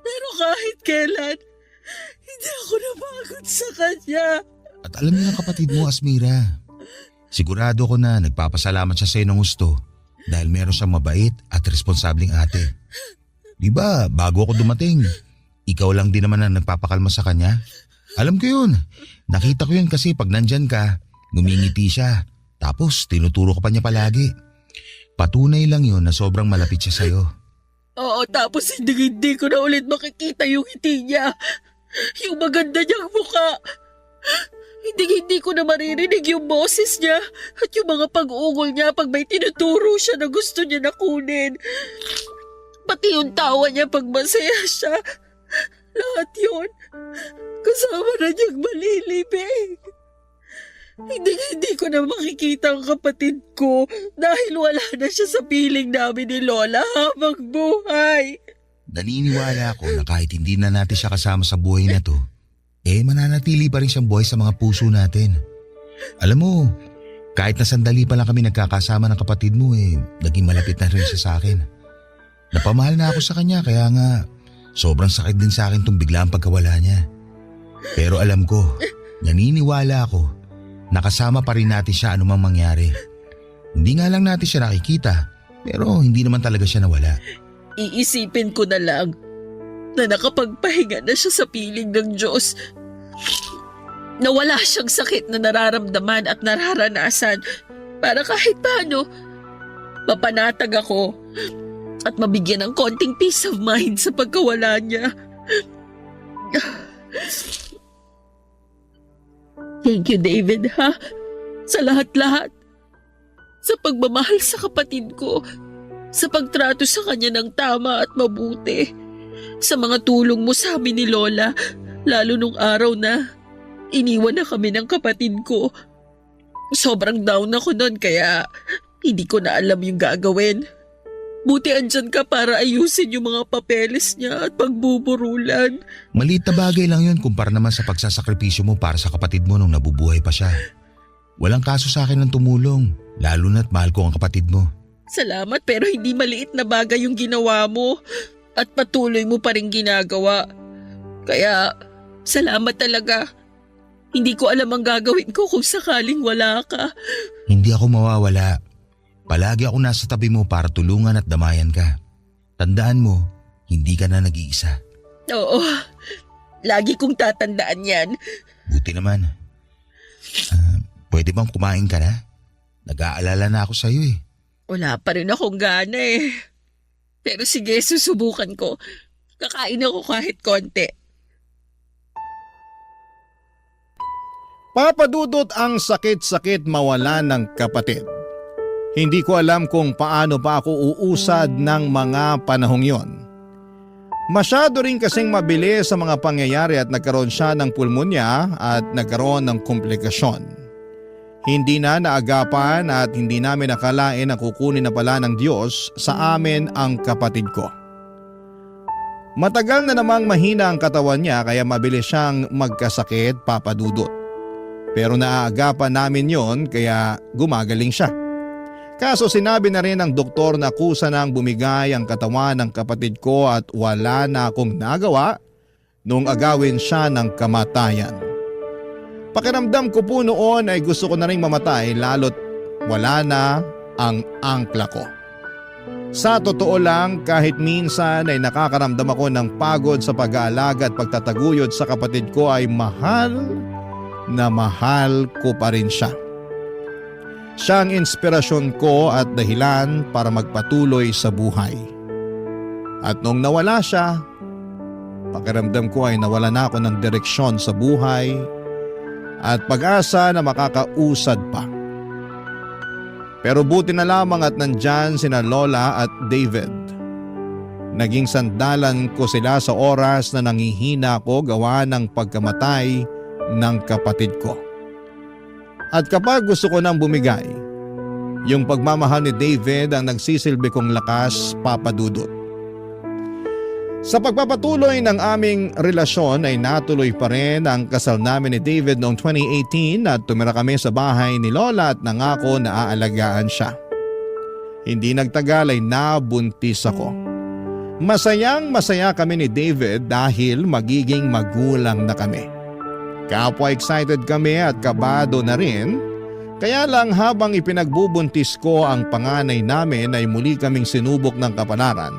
Pero kahit kailan, hindi ako napagod sa kanya. At alam niyo ng kapatid mo, Asmira. Sigurado ko na nagpapasalamat siya sa'yo ng gusto dahil meron siyang mabait at responsabling ate. Di ba, bago ako dumating, ikaw lang din naman ang nagpapakalma sa kanya? Alam ko yun. Nakita ko yun kasi pag nandyan ka, ngumingiti siya. Tapos tinuturo ka pa niya palagi. Patunay lang yun na sobrang malapit siya sa'yo. Oo, tapos hindi ko na ulit makikita yung ngiti niya. Yung maganda niyang mukha. Hindi ko na maririnig yung boses niya at yung mga pag-ungol niya pag may tinuturo siya na gusto niya na kunin. Pati yung tawa niya pag masaya siya. Lahat yun. Kasama na niyang malilibig. Hindi ko na makikita ang kapatid ko dahil wala na siya sa piling namin ni Lola habang buhay. Naniniwala ako na kahit hindi na natin siya kasama sa buhay na to, mananatili pa rin siyang buhay sa mga puso natin. Alam mo, kahit na sandali pa lang kami nagkakasama ng kapatid mo naging malapit na rin siya sa akin. Napamahal na ako sa kanya kaya nga sobrang sakit din sa akin tong biglaang pagkawala niya. Pero alam ko, naniniwala ako, nakasama pa rin natin siya anumang mangyari. Hindi nga lang natin siya nakikita, pero hindi naman talaga siya nawala. Iisipin ko na lang na nakapagpahinga na siya sa piling ng Diyos. Na wala siyang sakit na nararamdaman at nararanasan para kahit paano mapanatag ako at mabigyan ng konting peace of mind sa pagkawala niya. Thank you, David, ha? Sa lahat-lahat. Sa pagmamahal sa kapatid ko. Sa pagtrato sa kanya ng tama at mabuti. Sa mga tulong mo sa amin ni Lola, lalo nung araw na iniwan na kami ng kapatid ko. Sobrang down ako noon kaya hindi ko na alam yung gagawin. Buti andyan ka para ayusin yung mga papeles niya at pagbuburulan. Maliit na bagay lang yun kumpara naman sa pagsasakripisyo mo para sa kapatid mo nung nabubuhay pa siya. Walang kaso sa akin ng tumulong, lalo na't mahal ko ang kapatid mo. Salamat pero hindi maliit na bagay yung ginawa mo at patuloy mo pa rin ginagawa. Kaya salamat talaga. Hindi ko alam ang gagawin ko kung sakaling wala ka. Hindi ako mawawala. Palagi ako nasa tabi mo para tulungan at damayan ka. Tandaan mo, hindi ka na nag-iisa. Oo, lagi kong tatandaan yan. Buti naman. Pwede bang kumain ka na? Nag-aalala na ako sa'yo eh. Wala pa rin akong gana eh. Pero sige, susubukan ko. Kakain ako kahit konti. Papadudot ang sakit-sakit mawala ng kapatid. Hindi ko alam kung paano pa ako uusad ng mga panahong yon. Masyado rin kasing mabilis sa mga pangyayari at nagkaroon siya ng pulmonya at nagkaroon ng komplikasyon. Hindi na naagapan at hindi namin nakalain na kukunin na pala ng Diyos sa amin ang kapatid ko. Matagal na namang mahina ang katawan niya kaya mabilis siyang magkasakit, papadudot. Pero naaagapan namin yon kaya gumagaling siya. Kaso sinabi na rin ng doktor na kusa nang bumigay ang katawan ng kapatid ko at wala na akong nagawa nung agawin siya ng kamatayan. Pakiramdam ko po noon ay gusto ko na rin mamatay lalo't wala na ang angkla ko. Sa totoo lang kahit minsan ay nakakaramdam ako ng pagod sa pag-aalaga at pagtataguyod sa kapatid ko ay mahal na mahal ko pa rin siya. Siya ang inspirasyon ko at dahilan para magpatuloy sa buhay. At nung nawala siya, pakiramdam ko ay nawala na ako ng direksyon sa buhay at pag-asa na makakausad pa. Pero buti na lamang at nandyan sina Lola at David. Naging sandalan ko sila sa oras na nangihina ko gawa ng pagkamatay ng kapatid ko. At kapag gusto ko nang bumigay, yung pagmamahal ni David ang nagsisilbi kong lakas, papadudot. Sa pagpapatuloy ng aming relasyon ay natuloy pa rin ang kasal namin ni David noong 2018 at tumira kami sa bahay ni Lola at nangako na aalagaan siya. Hindi nagtagal ay nabuntis ako. Masayang masaya kami ni David dahil magiging magulang na kami. Kapwa excited kami at kabado na rin, kaya lang habang ipinagbubuntis ko ang panganay namin ay muli kaming sinubok ng kapalaran.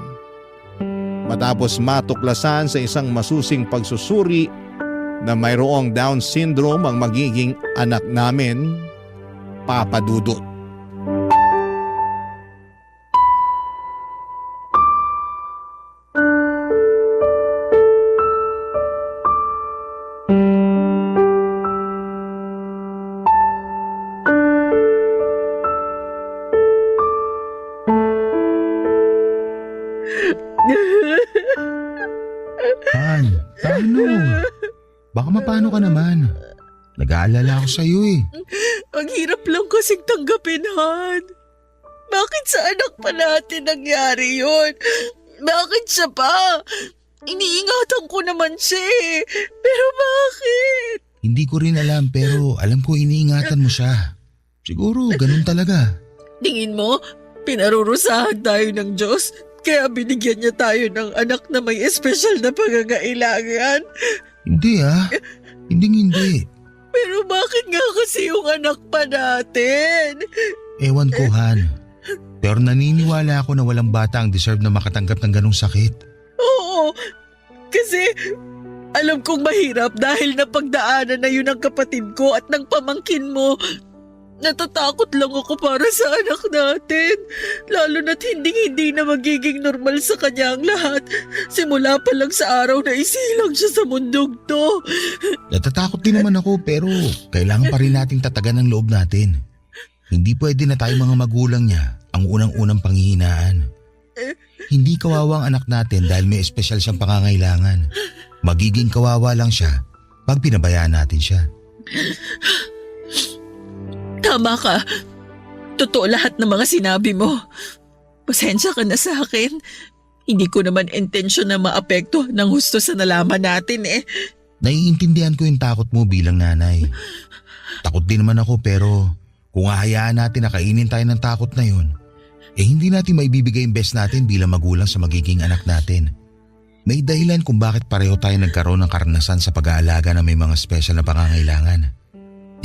Matapos matuklasan sa isang masusing pagsusuri na mayroong Down syndrome ang magiging anak namin, papadudot. Han, paano? Baka mapano ka naman. Nag-aalala ako sa'yo eh. Ang hirap lang kasing tanggapin, Han. Bakit sa anak pa natin nangyari yun? Bakit siya pa? Iniingatan ko naman siya eh. Pero bakit? Hindi ko rin alam pero alam ko iniingatan mo siya. Siguro ganun talaga. Tingin mo, pinarurusahan tayo ng Diyos? Kaya binigyan niya tayo ng anak na may espesyal na pangangailangan? Hindi ah. Hindi. Pero bakit nga kasi yung anak pa natin? Ewan ko Han. Pero naniniwala ako na walang bata ang deserve na makatanggap ng ganung sakit. Oo, kasi alam kong mahirap dahil napagdaanan na yun ng kapatid ko at ng pamangkin mo. Natatakot lang ako para sa anak natin. Lalo na't hindi na magiging normal sa kanya ang lahat. Simula pa lang sa araw na isilang siya sa mundong to. Natatakot din naman ako pero kailangan pa rin nating tatagan ang loob natin. Hindi pwede na tayo mga magulang niya ang unang-unang panghihinaan. Hindi kawawang anak natin dahil may espesyal siyang pangangailangan. Magiging kawawa lang siya pag pinabayaan natin siya. Tama ka. Totoo lahat ng mga sinabi mo. Pasensya ka na sa akin. Hindi ko naman intensyon na maapekto ng husto sa nalaman natin eh. Naiintindihan ko yung takot mo bilang nanay. Takot din naman ako pero kung hahayaan natin na kainin tayo ng takot na yun, hindi natin maibibigay yung best natin bilang magulang sa magiging anak natin. May dahilan kung bakit pareho tayo nagkaroon ng karanasan sa pag-aalaga na may mga special na pangangailangan.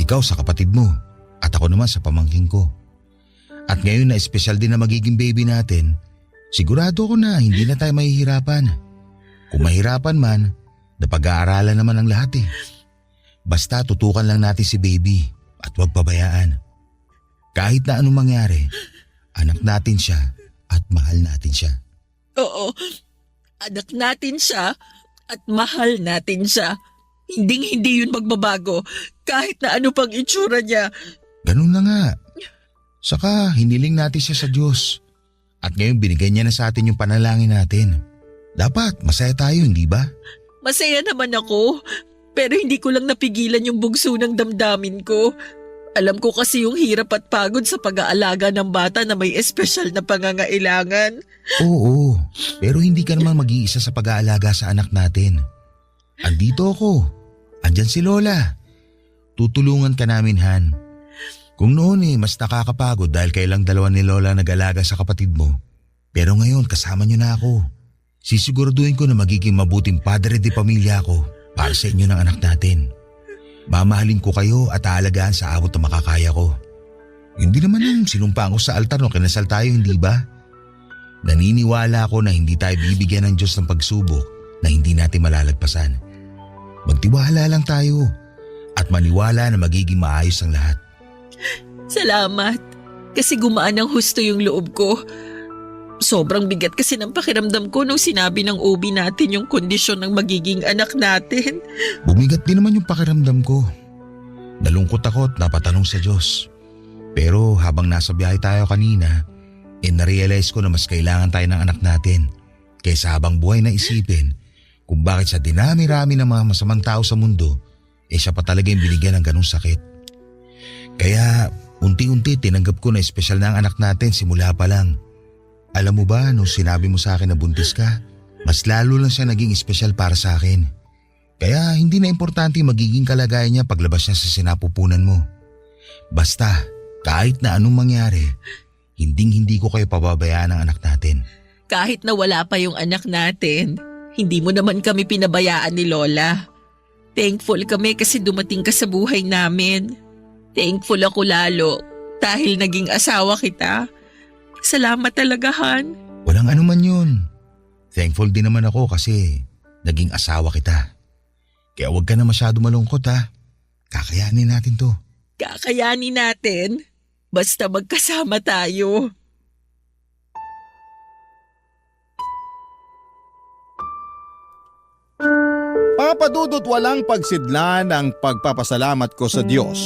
Ikaw sa kapatid mo at ako naman sa pamangkin ko. At ngayon na espesyal din na magiging baby natin, sigurado ko na hindi na tayo mahihirapan. Kung mahirapan man, napag-aaralan naman ang lahat eh. Basta tutukan lang natin si baby at huwag pabayaan. Kahit na anong mangyari, anak natin siya at mahal natin siya. Oo, anak natin siya at mahal natin siya. Hindi yun magbabago kahit na ano pang itsura niya. Ganun na nga. Saka hiniling natin siya sa Diyos. At ngayon binigay niya na sa atin yung panalangin natin. Dapat masaya tayo, hindi ba? Masaya naman ako, pero hindi ko lang napigilan yung bugso ng damdamin ko. Alam ko kasi yung hirap at pagod sa pag-aalaga ng bata na may espesyal na pangangailangan. Oo, pero hindi ka naman mag-iisa sa pag-aalaga sa anak natin. Andito ako. Andyan si Lola. Tutulungan ka namin, Han. Kung noon mas nakakapagod dahil kailang dalawa ni Lola nag-alaga sa kapatid mo. Pero ngayon kasama niyo na ako. Sisiguraduhin ko na magiging mabuting padre de pamilya ako para sa inyo ng anak natin. Mamahalin ko kayo at aalagaan sa abot na makakaya ko. Hindi naman yung sinumpaan ko sa altar nung kinasal tayo, hindi ba? Naniniwala ako na hindi tayo bibigyan ng Diyos ng pagsubok na hindi natin malalagpasan. Magtiwala lang tayo at maniwala na magiging maayos ang lahat. Salamat, kasi gumaan ng husto yung loob ko. Sobrang bigat kasi ng pakiramdam ko nung sinabi ng OB natin yung kondisyon ng magiging anak natin. Bumigat din naman yung pakiramdam ko. Nalungkot ako at napatanong sa Diyos. Pero habang nasa biyahe tayo kanina, narealize ko na mas kailangan tayo ng anak natin kaysa habang buhay na isipin kung bakit sa dinami-rami ng mga masamang tao sa mundo, siya pa talaga yung binigyan ng ganong sakit. Kaya unti-unti tinanggap ko na espesyal na ang anak natin simula pa lang. Alam mo ba, nung sinabi mo sa akin na buntis ka, mas lalo lang siya naging espesyal para sa akin. Kaya hindi na importante magiging kalagayan niya paglabas niya sa sinapupunan mo. Basta, kahit na anong mangyari, hindi ko kayo pababayaan ng anak natin. Kahit na wala pa yung anak natin, hindi mo naman kami pinabayaan ni Lola. Thankful kami kasi dumating ka sa buhay namin. Thankful ako lalo dahil naging asawa kita. Salamat talaga, Han. Walang anuman yun. Thankful din naman ako kasi naging asawa kita. Kaya huwag ka na masyado malungkot ha. Kakayanin natin to. Kakayanin natin. Basta magkasama tayo. Papadudot walang pagsidlan ang pagpapasalamat ko sa Diyos.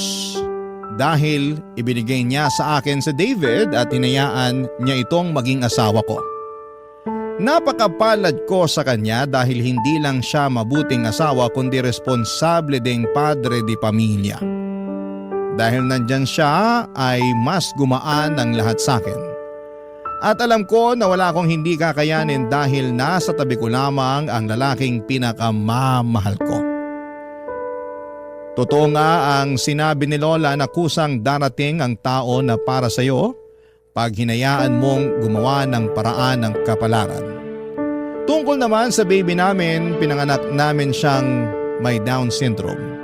Dahil ibinigay niya sa akin si David at hinayaan niya itong maging asawa ko. Napakapalad ko sa kanya dahil hindi lang siya mabuting asawa kundi responsable ding padre di pamilya. Dahil nandyan siya ay mas gumaan ang lahat sa akin. At alam ko na wala akong hindi kakayanin dahil nasa tabi ko lamang ang lalaking pinakamamahal ko. Totoo nga ang sinabi ni Lola na kusang darating ang tao na para sa iyo pag hinayaan mong gumawa ng paraan ng kapalaran. Tungkol naman sa baby namin, pinanganak namin siyang may Down syndrome.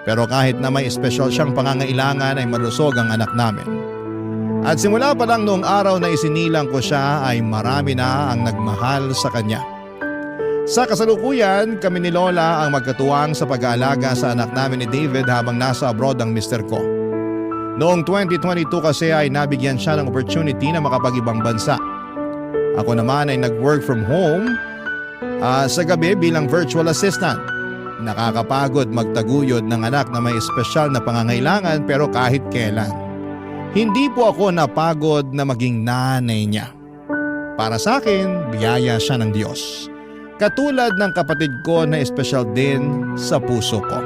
Pero kahit na may espesyal siyang pangangailangan ay malusog ang anak namin. At simula pa lang noong araw na isinilang ko siya ay marami na ang nagmahal sa kanya. Sa kasalukuyan, kami ni Lola ang magkatuwang sa pag-aalaga sa anak namin ni David habang nasa abroad ang mister ko. Noong 2022 kasi ay nabigyan siya ng opportunity na makapag-ibang bansa. Ako naman ay nag-work from home sa gabi bilang virtual assistant. Nakakapagod magtaguyod ng anak na may espesyal na pangangailangan pero kahit kailan. Hindi po ako napagod na maging nanay niya. Para sa akin, biyaya siya ng Diyos. Katulad ng kapatid ko na espesyal din sa puso ko.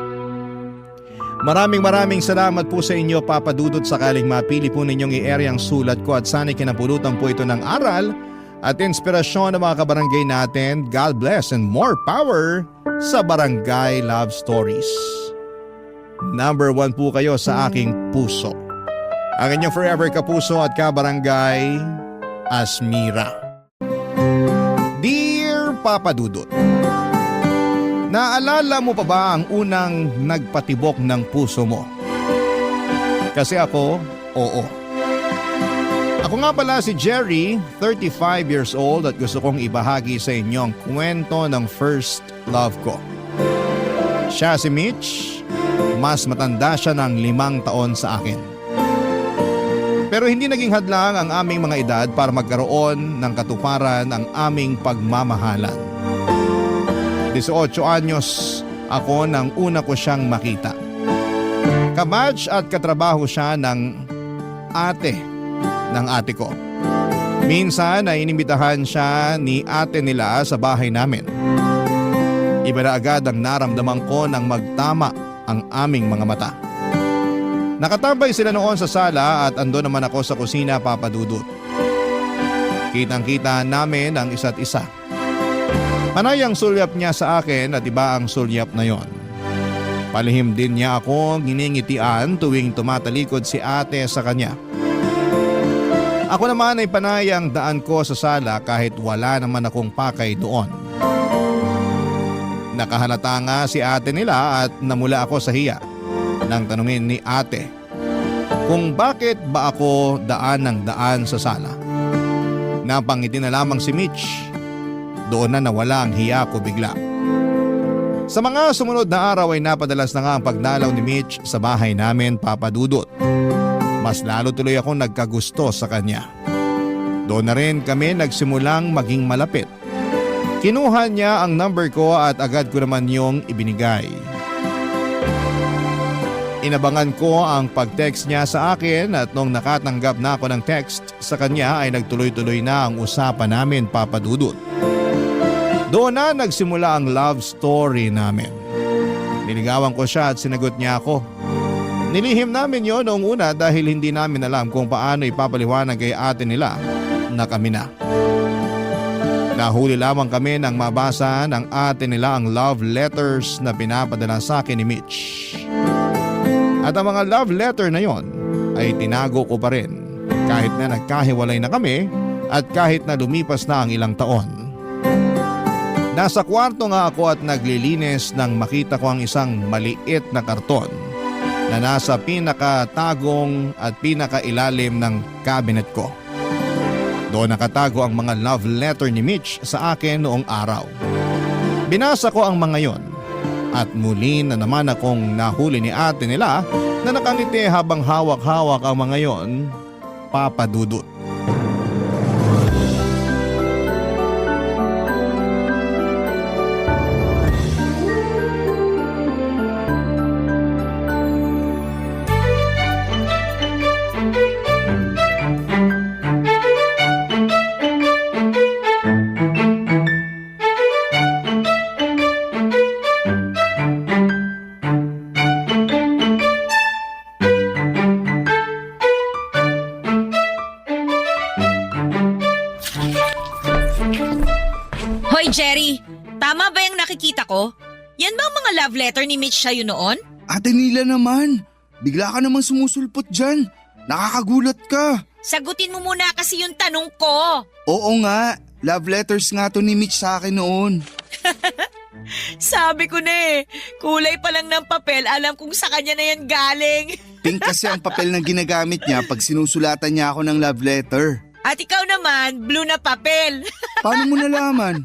Maraming salamat po sa inyo, Papa Dudut, sakaling mapili po ninyong i-area ang sulat ko at sana'y kinapulutan po ito ng aral at inspirasyon ng mga kabarangay natin. God bless and more power sa Barangay Love Stories. Number 1 po kayo sa aking puso. Ang inyong forever kapuso at kabarangay, Asmira. Dear Papa Dudut, naalala mo pa ba ang unang nagpatibok ng puso mo? Kasi ako, oo. Ako nga pala si Jerry, 35 years old at gusto kong ibahagi sa inyo ang kwento ng first love ko. Siya si Mitch, mas matanda siya ng 5 taon sa akin. Pero hindi naging hadlang ang aming mga edad para magkaroon ng katuparan ang aming pagmamahalan. 18 anyos ako nang una ko siyang makita. Kabatch at katrabaho siya ng ate ko. Minsan ay inimbitahan siya ni ate nila sa bahay namin. Iba na agad ang naramdaman ko nang magtama ang aming mga mata. Nakatambay sila noon sa sala at ando naman ako sa kusina, Papa Dudut. Kitang-kita namin ang isa't isa. Panay ang sulyap niya sa akin at iba ang sulyap na yon. Palihim din niya ako giningitian tuwing tumatalikod si ate sa kanya. Ako naman ay panay ang daan ko sa sala kahit wala naman akong pakay doon. Nakahalata nga si ate nila at namula ako sa hiya nang tanungin ni ate kung bakit ba ako daan ng daan sa sala. Napangiti na lamang si Mitch. Doon na nawala ang hiya ko bigla. Sa mga sumunod na araw ay napadalas na nga ang pagdalaw ni Mitch sa bahay namin, Papa Dudut. Mas lalo tuloy akong nagkagusto sa kanya. Doon na rin kami nagsimulang maging malapit. Kinuha niya ang number ko at agad ko naman yung ibinigay. Inabangan ko ang pag-text niya sa akin at nung nakatanggap na ako ng text sa kanya ay nagtuloy-tuloy na ang usapan namin, Papa Dudut. Doon na nagsimula ang love story namin. Niligawan ko siya at sinagot niya ako. Nilihim namin yon noong una dahil hindi namin alam kung paano ipapaliwanag kay ate nila na kami na. Nahuli lamang kami nang mabasa ng ate nila ang love letters na pinapadala sa akin ni Mitch. At ang mga love letter na yon ay tinago ko pa rin kahit na nagkahiwalay na kami at kahit na lumipas na ang ilang taon. Nasa kwarto nga ako at naglilinis nang makita ko ang isang maliit na karton na nasa pinakatagong at pinakailalim ng cabinet ko. Doon nakatago ang mga love letter ni Mitch sa akin noong araw. Binasa ko ang mga yon at muli na naman akong nahuli ni ate nila na nakangiti habang hawak-hawak ang mga yon, Papa Dudut. Hoy Jerry, tama ba yung nakikita ko? Yan ba ang mga love letter ni Mitch sa'yo noon? Ate Nila naman, bigla ka namang sumusulpot dyan. Nakakagulat ka. Sagutin mo muna kasi yung tanong ko. Oo nga, love letters nga to ni Mitch sa akin noon. Sabi ko na kulay pa lang ng papel, alam kung sa kanya na yan galing. Pink kasi ang papel na ginagamit niya pag sinusulatan niya ako ng love letter. At ikaw naman, blue na papel. Paano mo nalaman?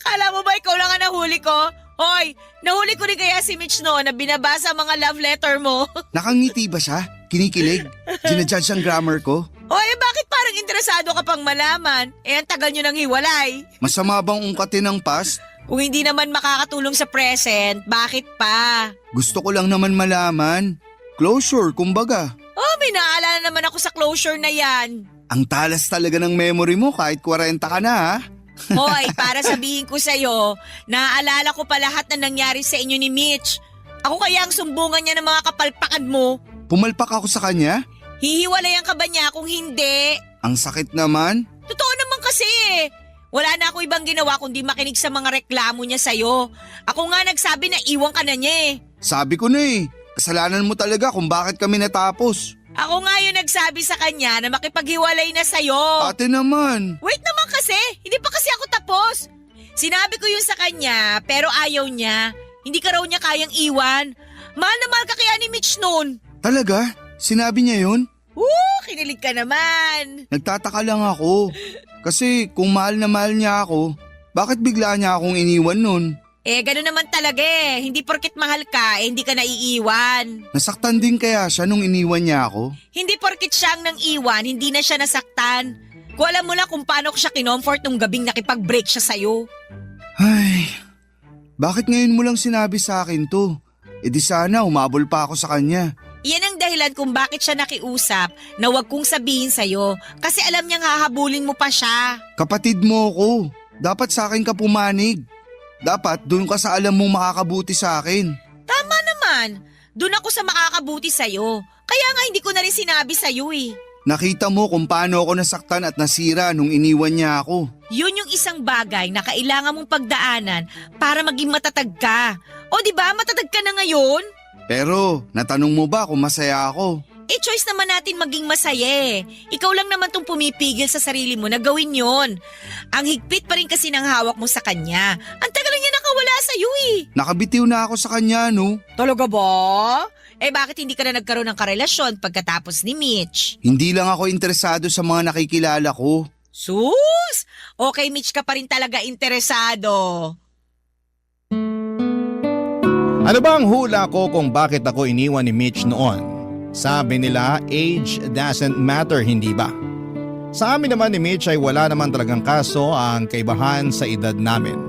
Kala mo ba ikaw lang ang nahuli ko? Hoy, nahuli ko rin kaya si Mitch noon na binabasa ang mga love letter mo. Nakangiti ba siya? Kinikilig? Ginajudge ang grammar ko? Hoy, bakit parang interesado ka pang malaman? Ang tagal nyo nang hiwalay. Masama bang ungkatin ng past? Kung hindi naman makakatulong sa present, bakit pa? Gusto ko lang naman malaman. Closure, kumbaga. Oh, may naalala naman ako sa closure na yan. Ang talas talaga ng memory mo kahit 40 ka na ha? Hoy, para sabihin ko sa'yo, naaalala ko pa lahat na nangyari sa inyo ni Mitch. Ako kaya ang sumbungan niya ng mga kapalpakan mo. Pumalpak ako sa kanya? Hihiwalayan ka ba niya kung hindi? Ang sakit naman. Totoo naman kasi Wala na ako ibang ginawa kundi makinig sa mga reklamo niya sa'yo. Ako nga nagsabi na iwan ka na niya eh. Sabi ko na kasalanan mo talaga kung bakit kami natapos. Ako nga yung nagsabi sa kanya na makipaghiwalay na sa'yo. Ate naman. Wait naman kasi, hindi pa kasi ako tapos. Sinabi ko yun sa kanya pero ayaw niya. Hindi ka raw niya kayang iwan. Mahal na mahal ka kaya ni Mitch noon. Talaga? Sinabi niya yun? Kinilig ka naman. Nagtataka lang ako. Kasi kung mahal na mahal niya ako, bakit bigla niya akong iniwan nun? Gano'n naman talaga eh. Hindi porket mahal ka, hindi ka naiiwan. Nasaktan din kaya siya nung iniwan niya ako? Hindi porket siya ang nang iwan, hindi na siya nasaktan. Kung alam mo lang kung paano ko siya kinomfort nung gabing nakipag-break siya sa'yo. Ay, bakit ngayon mo lang sinabi sa akin to? E di sana umabol pa ako sa kanya. Iyan ang dahilan kung bakit siya nakiusap na wag kong sabihin sa'yo kasi alam niyang hahabulin mo pa siya. Kapatid mo ako. Dapat sa akin ka pumanig. Dapat doon ka sa alam mong makakabuti sa akin. Tama naman, doon ako sa makakabuti sa'yo. Kaya nga hindi ko na rin sinabi sa'yo eh. Nakita mo kung paano ako nasaktan at nasira nung iniwan niya ako. Yun yung isang bagay na kailangan mong pagdaanan para maging matatag ka. O di ba matatag ka na ngayon? Pero natanong mo ba kung masaya ako? Choice naman natin maging masaya eh. Ikaw lang naman tong pumipigil sa sarili mo na gawin yon. Ang higpit pa rin kasi ng hawak mo sa kanya. Ang tagal niya nakawala sa'yo eh. Nakabitiw na ako sa kanya no. Talaga ba? Bakit hindi ka na nagkaroon ng karelasyon pagkatapos ni Mitch? Hindi lang ako interesado sa mga nakikilala ko. Sus! Okay, Mitch ka pa rin talaga interesado. Ano ba ang hula ko kung bakit ako iniwan ni Mitch noon? Sabi nila, age doesn't matter, hindi ba? Sa amin naman ni Mitch ay wala naman talagang kaso ang kaibahan sa edad namin.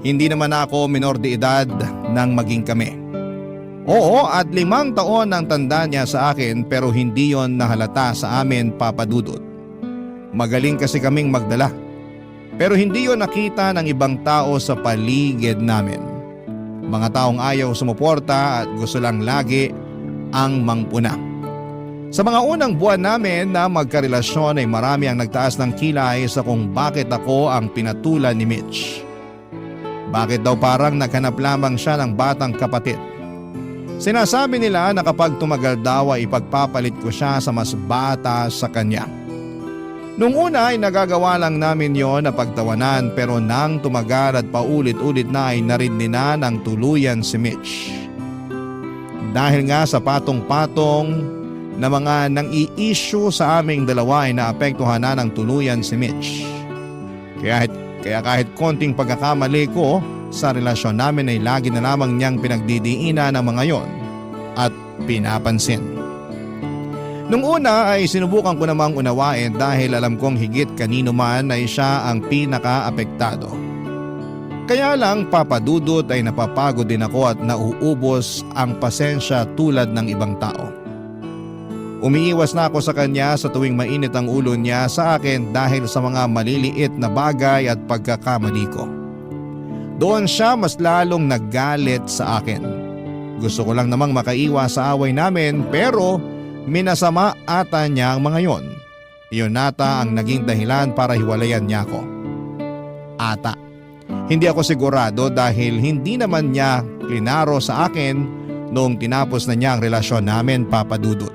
Hindi naman ako minor de edad nang maging kami. Oo, at 5 taon ang tanda niya sa akin pero hindi yon nahalata sa amin, Papa Dudut. Magaling kasi kaming magdala. Pero hindi yon nakita ng ibang tao sa paligid namin. Mga taong ayaw sumuporta at gusto lang lagi ang mangpuna. Sa mga unang buwan namin na magkarelasyon ay marami ang nagtaas ng kilay sa kung bakit ako ang pinatulan ni Mitch. Bakit daw parang naghanap lamang siya ng batang kapatid. Sinasabi nila na kapag tumagal daw ay ipagpapalit ko siya sa mas bata sa kanya. Nung una ay nagagawa lang namin yon na pagtawanan pero nang tumagal at paulit-ulit na ay narindi na ng tuluyan si Mitch. Dahil nga sa patong-patong na mga nang-i-issue sa aming dalawa ay naapektuhan na ng tuluyan si Mitch. Kaya kahit konting pagkakamali ko sa relasyon namin ay lagi na lamang niyang pinagdidiinan ng mga yon at pinapansin. Nung una ay sinubukan ko namang unawain dahil alam kong higit kanino man ay siya ang pinaka-apektado. Kaya lang, Papa Dudut, ay napapagod din ako at nauubos ang pasensya tulad ng ibang tao. Umiiwas na ako sa kanya sa tuwing mainit ang ulo niya sa akin dahil sa mga maliliit na bagay at pagkakamali ko. Doon siya mas lalong naggalit sa akin. Gusto ko lang namang makaiwas sa away namin pero minasama ata niya ang mga yon. Iyon nata ang naging dahilan para hiwalayan niya ako. Ata. Hindi ako sigurado dahil hindi naman niya klinaro sa akin noong tinapos na niya ang relasyon namin, Papa Dudut.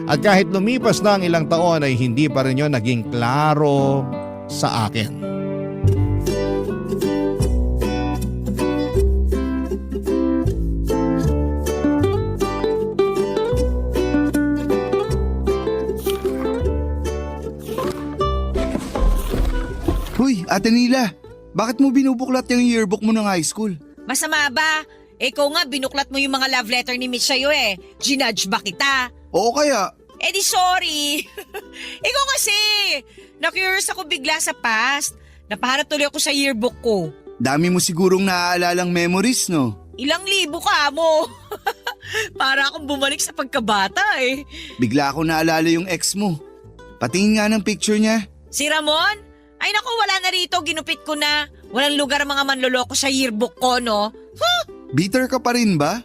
At kahit lumipas na ang ilang taon ay hindi pa rin yun naging klaro sa akin. Hoy, Ate Nila, bakit mo binubuklat yung yearbook mo ng high school? Masama ba? Ikaw nga binuklat mo yung mga love letter ni Mitch sa'yo eh. Ginudge ba kita? Oo kaya, Di sorry. Ikaw kasi, na-curious ako bigla sa past. Napaharap tuloy ako sa yearbook ko. dami mo sigurong naaalalang memories no? Ilang libo ka mo. Para akong bumalik sa pagkabata eh. Bigla ako naalala yung ex mo. Patingin nga ng picture niya. Si Ramon? Ay naku, wala na rito, ginupit ko na. Walang lugar mga manloloko sa yearbook ko, no? Bitter ka pa rin ba?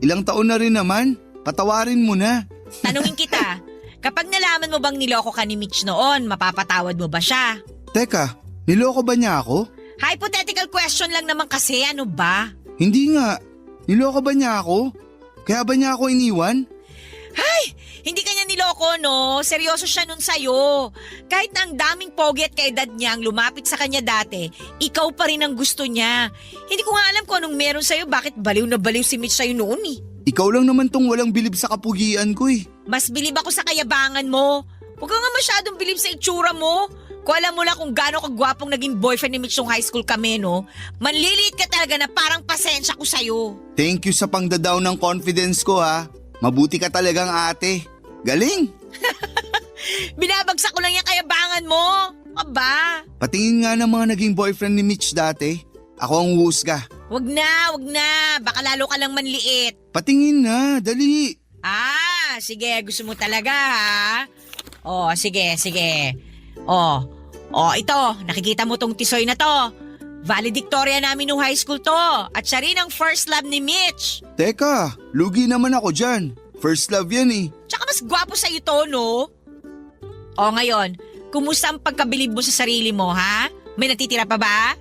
Ilang taon na rin naman, patawarin mo na. Tanungin kita, kapag nalaman mo bang niloko ka ni Mitch noon, mapapatawad mo ba siya? Teka, niloko ba niya ako? Hypothetical question lang naman kasi, ano ba? Hindi nga, niloko ba niya ako? Kaya ba niya ako iniwan? Ay, Hindi kanya niloko, no? Seryoso siya nun sa'yo. Kahit na ang daming pogi at kaedad niya ang lumapit sa kanya dati, ikaw pa rin ang gusto niya. Hindi ko nga alam kung anong meron sa'yo, bakit baliw na baliw si Mitch sa'yo noon eh. Ikaw lang naman tong walang bilib sa kapugian ko eh. Mas bilib ako sa kayabangan mo. Huwag ka nga masyadong bilib sa itsura mo. Kung alam mo lang kung gaano kagwapong naging boyfriend ni Mitch nung high school kami, no? Manliliit ka talaga na parang pasensya ko sa'yo. Thank you sa pangdadaw ng confidence ko ha. Mabuti ka talagang ate. Galing! Binabagsak ko lang yung kayabangan mo. Aba, Patingin nga ng mga naging boyfriend ni Mitch dati. Ako ang husga. wag na. Baka lalo ka lang manliit. Patingin na, dali. Sige, gusto mo talaga ha? Oh, sige. Oh, ito, nakikita mo tong tisoy na to. Valedictoria namin nung high school to. At siya rin ang first love ni Mitch. Teka, lugi naman ako dyan. First love yan eh. Tsaka mas gwapo sa'yo to, no? O ngayon, kumusta ang pagkabilib mo sa sarili mo, ha? May natitira pa ba?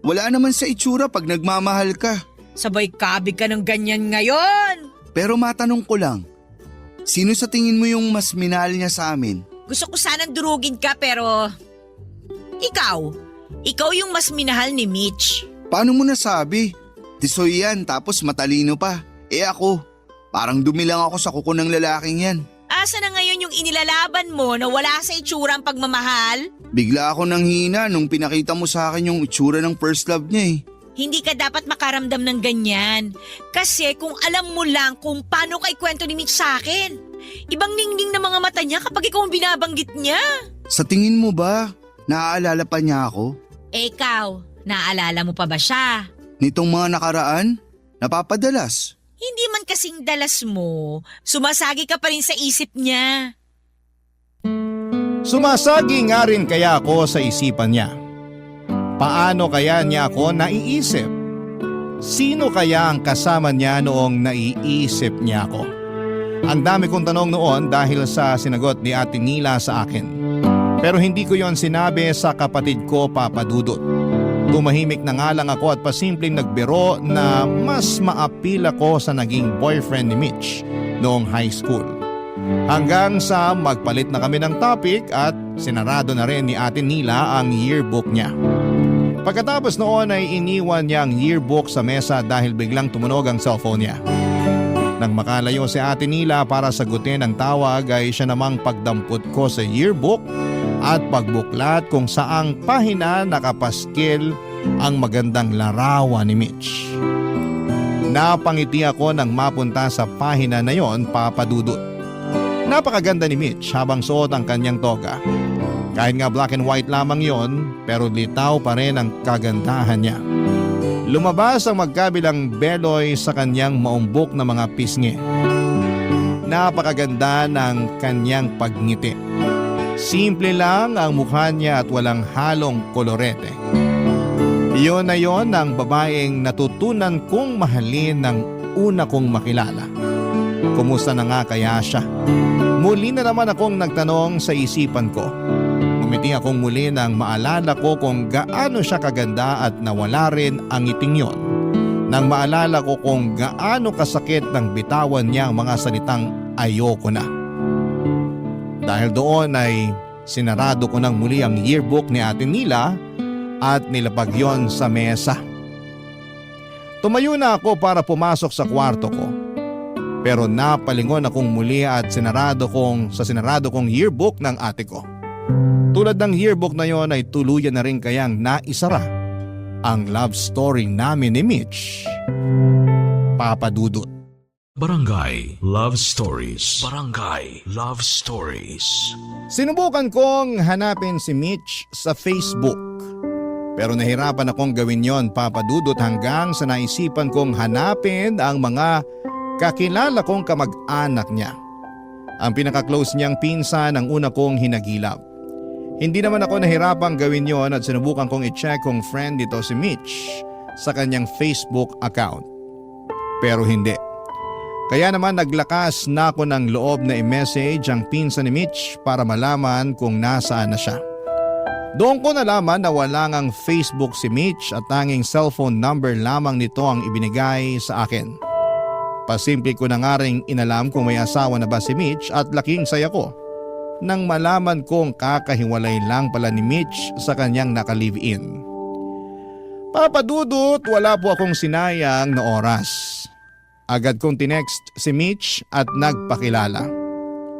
Wala naman sa itsura pag nagmamahal ka. Sabay kabig ka ng ganyan ngayon. Pero matanong ko lang, sino sa tingin mo yung mas minahal niya sa amin? Gusto ko sanang durugin ka pero... Ikaw yung mas minahal ni Mitch. Paano mo nasabi? Tisoy yan tapos matalino pa. Ako, parang dumi lang ako sa kuko ng lalaking yan. Asa na ngayon yung inilalaban mo na wala sa itsura ang pagmamahal? Bigla ako nang hina nung pinakita mo sa akin yung itsura ng first love niya eh. Hindi ka dapat makaramdam ng ganyan. Kasi kung alam mo lang kung paano kay kwento ni Mitch sa akin, ibang ningning na mga mata niya kapag ikaw ang binabanggit niya. Sa tingin mo ba, naaalala pa niya ako? Ikaw, naaalala mo pa ba siya? Nitong mga nakaraan, napapadalas. Hindi man kasing dalas mo, sumasagi ka pa rin sa isip niya. Sumasagi nga rin kaya ako sa isipan niya. Paano kaya niya ako naiisip? Sino kaya ang kasama niya noong naiisip niya ako? Ang dami kong tanong noon dahil sa sinagot ni Ate Nila sa akin. Pero hindi ko yon sinabi sa kapatid ko, Papa Dudut. Tumahimik na nga lang ako at pasimpleng nagbiro na mas maapil ako sa naging boyfriend ni Mitch noong high school. Hanggang sa magpalit na kami ng topic at sinarado na rin ni Ate Nila ang yearbook niya. Pagkatapos noon ay iniwan niya ang yearbook sa mesa dahil biglang tumunog ang cellphone niya. Nang makalayo si Ate Nila para sagutin ang tawag ay siya namang pagdampot ko sa yearbook at pagbuklat kung saang pahina nakapaskil ang magandang larawan ni Mitch. Napangiti ako nang mapunta sa pahina na yon, Papa Dudut. Napakaganda ni Mitch habang suot ang kanyang toga. Kahit nga black and white lamang yon, pero litaw pa rin ang kagandahan niya. Lumabas ang magkabilang beloy sa kanyang maumbok na mga pisngi. Napakaganda ng kanyang pagngiti. Simple lang ang mukha niya at walang halong kolorete. Iyon na yon ang babaeng natutunan kong mahalin ng una kong makilala. Kumusta na nga kaya siya? Muli na naman akong nagtanong sa isipan ko. Ngumiti akong muli nang maalala ko kung gaano siya kaganda at nawala rin ang ngiting yon. Nang maalala ko kung gaano kasakit nang bitawan niya ang mga salitang ayoko na. Dahil doon ay sinarado ko nang muli ang yearbook ni Ate Nila at nilapag yon sa mesa. Tumayo na ako para pumasok sa kwarto ko. Pero napalingon akong muli at sinarado kong yearbook ng ate ko. Tulad ng yearbook na yon ay tuluyan na rin kayang naisara ang love story namin ni Mitch. Papa Dudut. Barangay Love Stories. Barangay Love Stories. Sinubukan kong hanapin si Mitch sa Facebook. Pero nahirapan akong gawin yon, Papa Dudut, hanggang sa naisipan kong hanapin ang mga kakilala kong kamag-anak niya. Ang pinaka-close niyang pinsan ang una kong hinagilap. Hindi naman ako nahirapang gawin yon at sinubukan kong i-check kung friend dito si Mitch sa kanyang Facebook account. Pero hindi. Kaya naman naglakas na ako ng loob na i-message ang pinsan ni Mitch para malaman kung nasaan na siya. Doon ko nalaman na wala ngang Facebook si Mitch at tanging cellphone number lamang nito ang ibinigay sa akin. Pasimple ko na nga ring inalam kung may asawa na ba si Mitch at laking saya ko nang malaman kong kakahiwalay lang pala ni Mitch sa kanyang naka-live-in. Papadudot, wala po akong sinayang na oras. Agad kong tinext si Mitch at nagpakilala.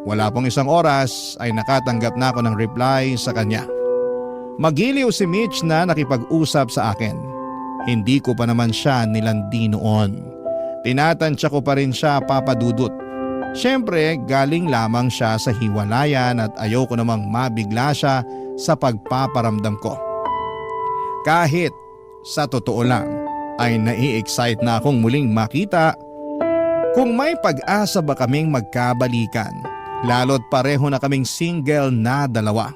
Wala pong isang oras ay nakatanggap na ako ng reply sa kanya. Magiliw si Mitch na nakipag-usap sa akin. Hindi ko pa naman siya nilandi noon. Tinatansya ko pa rin siya, papadudot. Siyempre, galing lamang siya sa hiwalayan at ayoko namang mabigla siya sa pagpaparamdam ko. Kahit sa totoo lang ay nai-excite na akong muling makita kung may pag-asa ba kaming magkabalikan, lalo't pareho na kaming single na dalawa.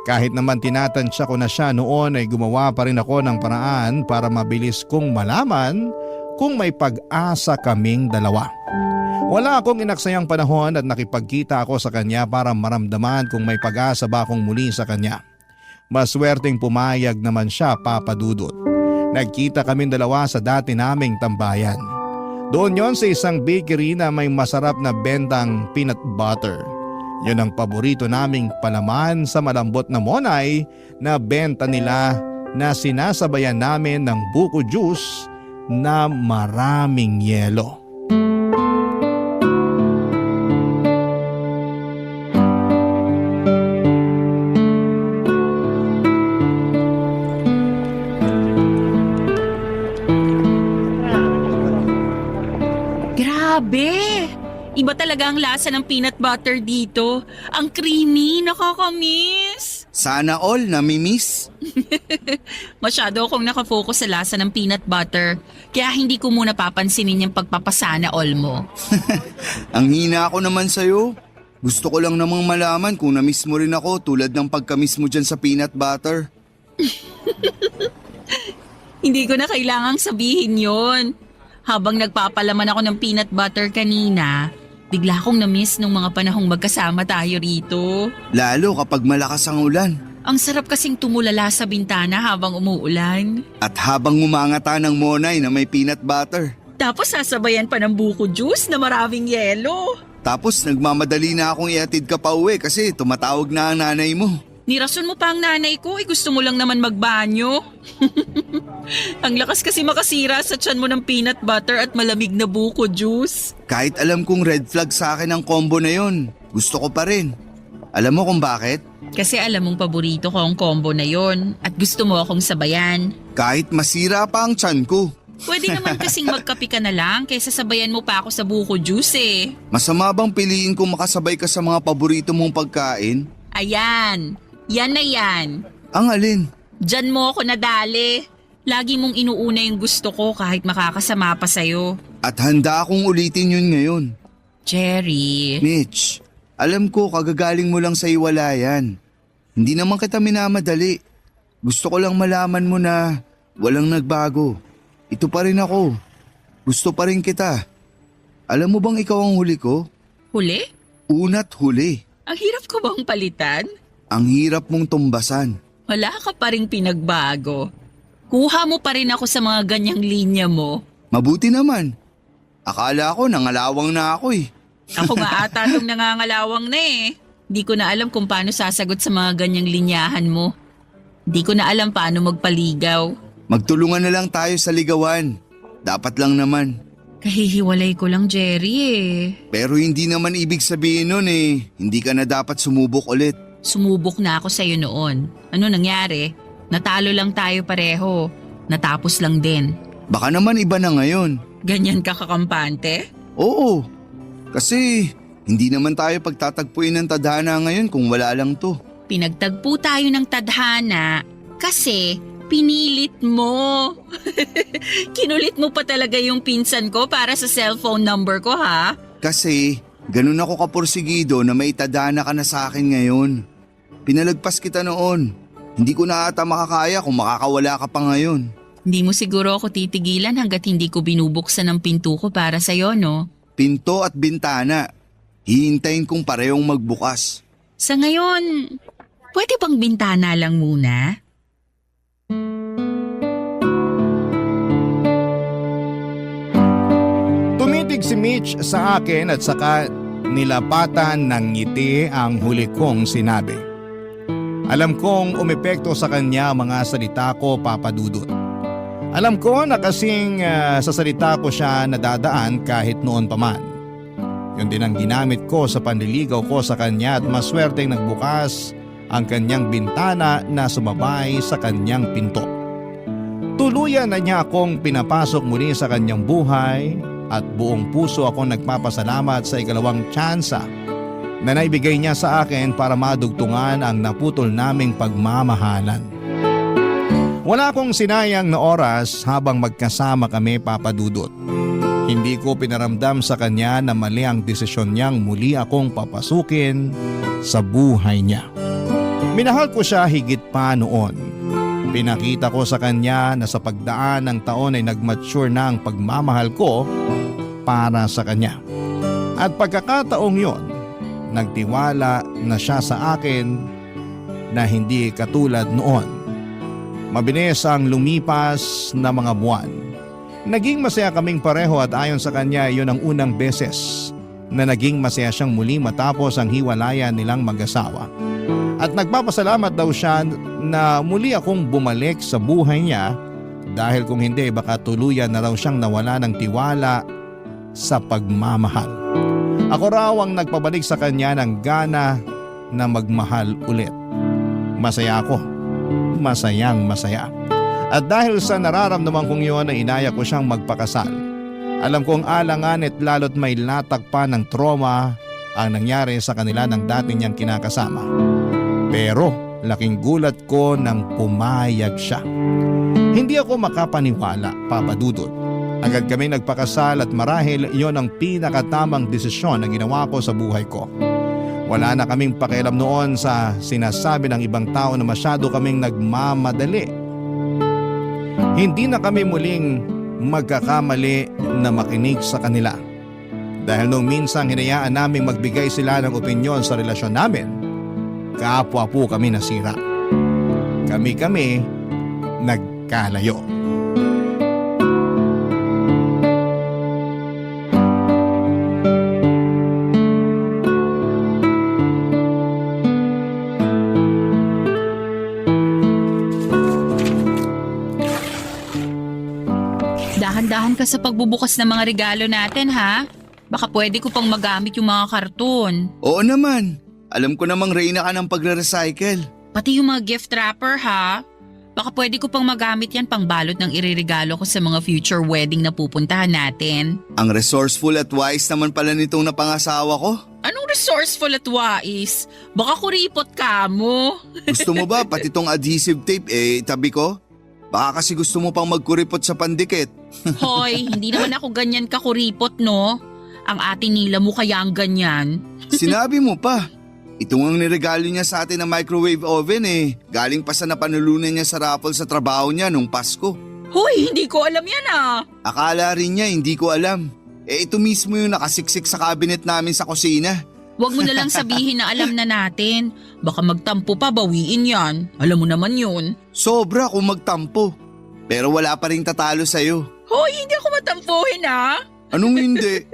Kahit naman tinatansya ko na siya noon ay gumawa pa rin ako ng paraan para mabilis kong malaman kung may pag-asa kaming dalawa. Wala akong inaksayang panahon at nakipagkita ako sa kanya para maramdaman kung may pag-asa ba akong muli sa kanya. Maswerteng pumayag naman siya, papadudot. Nagkita kaming dalawa sa dati naming tambayan. Doon yon sa isang bakery na may masarap na bentang peanut butter. Yun ang paborito naming palaman sa malambot na monay na benta nila na sinasabayan namin ng buko juice na maraming yelo. Grabe! Iba talaga ang lasa ng peanut butter dito. Ang creamy, nakakamiss. Sana all namimiss. Masyado akong nakafocus sa lasa ng peanut butter. Kaya hindi ko muna papansinin yung pagpapasana all mo. Ang hina ako naman sa'yo. Gusto ko lang namang malaman kung namiss mo rin ako tulad ng pagkamiss mo dyan sa peanut butter. Hindi ko na kailangang sabihin yon. Habang nagpapalaman ako ng peanut butter kanina, bigla akong na-miss nung mga panahong magkasama tayo rito. Lalo kapag malakas ang ulan. Ang sarap kasing tumulala sa bintana habang umuulan. At habang umangata ng monay na may peanut butter. Tapos sasabayan pa ng buko juice na maraming yelo. Tapos nagmamadali na akong iatid ka pa uwi kasi tumatawag na ang nanay mo. Nirason mo pa ang nanay ko, gusto mo lang naman magbanyo. Ang lakas kasi makasira sa tiyan mo ng peanut butter at malamig na buko juice. Kahit alam kong red flag sa akin ang combo na yon, gusto ko pa rin. Alam mo kung bakit? Kasi alam mong paborito ko ang combo na yon at gusto mo akong sabayan. Kahit masira pa ang tiyan ko. Pwede naman kasing magkape ka na lang kaysa sabayan mo pa ako sa buko juice eh. Masama bang piliin kong makasabay ka sa mga paborito mong pagkain? Ayan, yan na yan. Ang alin? Diyan mo ako nadali. Lagi mong inuuna yung gusto ko kahit makakasama pa sa'yo. At handa akong ulitin yun ngayon. Jerry. Mitch, alam ko kagagaling mo lang sa iwalayan. Hindi naman kita minamadali. Gusto ko lang malaman mo na walang nagbago. Ito pa rin ako. Gusto pa rin kita. Alam mo bang ikaw ang huli ko? Huli? Una't huli. Ang hirap ko bang palitan? Ang hirap mong tumbasan. Wala ka pa ring pinagbago. Kuha mo pa rin ako sa mga ganyang linya mo. Mabuti naman. Akala ko nangalawang na ako eh. Ako nga ata nung nangangalawang na eh. Di ko na alam kung paano sasagot sa mga ganyang linyahan mo. Di ko na alam paano magpaligaw. Magtulungan na lang tayo sa ligawan. Dapat lang naman. Kahihiwalay ko lang, Jerry eh. Pero hindi naman ibig sabihin nun eh. Hindi ka na dapat sumubok ulit. Sumubok na ako sa'yo noon. Ano nangyari? Natalo lang tayo pareho. Natapos lang din. Baka naman iba na ngayon. Ganyan ka kakampante? Oo. Kasi hindi naman tayo pagtatagpuin ng tadhana ngayon kung wala lang to. Pinagtagpo tayo ng tadhana kasi pinilit mo. Kinulit mo pa talaga yung pinsan ko para sa cellphone number ko ha? Kasi ganun ako kapursigido na may tadhana ka na sa akin ngayon. Pinalagpas kita noon. Hindi ko na ata makakaya kung makakawala ka pa ngayon. Hindi mo siguro ako titigilan hanggat hindi ko binubuksan ang pinto ko para sa'yo, no? Pinto at bintana. Hihintayin kong parehong magbukas. Sa ngayon, pwede bang bintana lang muna? Tumitig si Mitch sa akin at saka nilapatan ng ngiti ang huli kong sinabi. Alam kong umepekto sa kanya ang mga salita ko, Papa Dudut. Alam ko na kasing sa salita ko siya nadadaan kahit noon pa man. Yun din ang ginamit ko sa panliligaw ko sa kanya at maswerteng nagbukas ang kanyang bintana na sumabay sa kanyang pinto. Tuluyan na niya akong pinapasok muli sa kanyang buhay at buong puso akong nagpapasalamat sa ikalawang tsansa na naibigay niya sa akin para madugtungan ang naputol naming pagmamahalan. Wala akong sinayang na oras habang magkasama kami, Papa Dudut. Hindi ko pinaramdam sa kanya na mali ang desisyon niyang muli akong papasukin sa buhay niya. Minahal ko siya higit pa noon. Pinakita ko sa kanya na sa pagdaan ng taon ay nag-mature na ang pagmamahal ko para sa kanya. At pagkakataong yon, nagtiwala na siya sa akin na hindi katulad noon. Mabilis ang lumipas na mga buwan. Naging masaya kaming pareho at ayon sa kanya yun ang unang beses na naging masaya siyang muli matapos ang hiwalayan nilang mag-asawa. At nagpapasalamat daw siya na muli akong bumalik sa buhay niya dahil kung hindi baka tuluyan na raw siyang nawala ng tiwala sa pagmamahal. Ako raw ang nagpabalik sa kanya ng gana na magmahal ulit. Masaya ako. Masayang masaya. At dahil sa nararamdaman kong yun na inaya ko siyang magpakasal. Alam kong alangan at lalo't may latak pa ng trauma ang nangyari sa kanila ng dati niyang kinakasama. Pero laking gulat ko nang pumayag siya. Hindi ako makapaniwala, Papa Dudut. Agad kami nagpakasal at marahil iyon ang pinakatamang desisyon na ginawa ko sa buhay ko. Wala na kaming pakialam noon sa sinasabi ng ibang tao na masyado kaming nagmamadali. Hindi na kami muling magkakamali na makinig sa kanila. Dahil nung minsang hinayaan naming magbigay sila ng opinyon sa relasyon namin, kapwa po kami nasira. Kami nagkalayo. Dahan-dahan ka sa pagbubukas ng mga regalo natin, ha? Baka pwede ko pang magamit yung mga karton. Oo naman. Alam ko namang reyna ka ng pagre-recycle. Pati yung mga gift wrapper, ha? Baka pwede ko pang magamit yan pang balot ng ireregalo ko sa mga future wedding na pupuntahan natin. Ang resourceful at wise naman pala nitong napangasawa ko. Anong resourceful at wais? Baka kuripot ka mo. Gusto mo ba pati tong adhesive tape tabi ko? Baka kasi gusto mo pang magkuripot sa pandikit. Hoy, hindi naman ako ganyan kakuripot, no? Ang ate nila mo kaya ang ganyan. Sinabi mo pa. Ito ang niregalo niya sa atin na microwave oven Galing pa sa napanulunan niya sa raffle sa trabaho niya nung Pasko. Hoy, hindi ko alam yan ah. Akala rin niya hindi ko alam. Ito mismo yung nakasiksik sa cabinet namin sa kusina. Huwag mo na lang sabihin na alam na natin. Baka magtampo pa, bawiin yan. Alam mo naman yun. Sobra kung magtampo. Pero wala pa rin tatalo sa'yo. Hoy, hindi ako matampuhin ah. Anong hindi?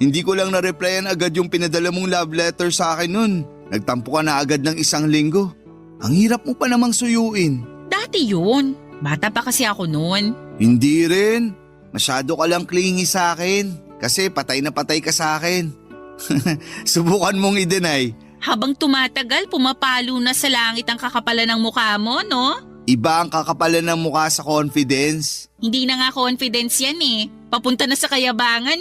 Hindi ko lang na-replyan agad yung pinadala mong love letter sa akin nun. Nagtampo ka na agad ng 1 linggo. Ang hirap mo pa namang suyuin. Dati yun. Bata pa kasi ako noon. Hindi rin. Masyado ka lang clingy sa akin. Kasi patay na patay ka sa akin. Subukan mong i-deny. Habang tumatagal, pumapalo na sa langit ang kakapalan ng mukha mo, no? Iba ang kakapalan ng mukha sa confidence. Hindi na nga confidence yan Papunta na sa kayabangan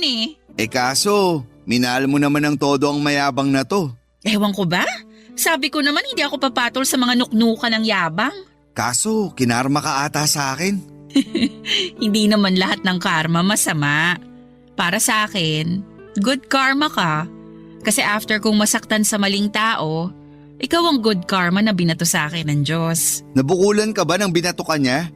Kaso, minahal mo naman ng todo ang mayabang na to. Ewan ko ba? Sabi ko naman hindi ako papatol sa mga nuknukan ng yabang. Kaso, kinarma ka ata sa akin. Hindi naman lahat ng karma masama. Para sa akin, good karma ka. Kasi after kong masaktan sa maling tao, ikaw ang good karma na binato sa akin ng Diyos. Nabukulan ka ba ng binato ka niya?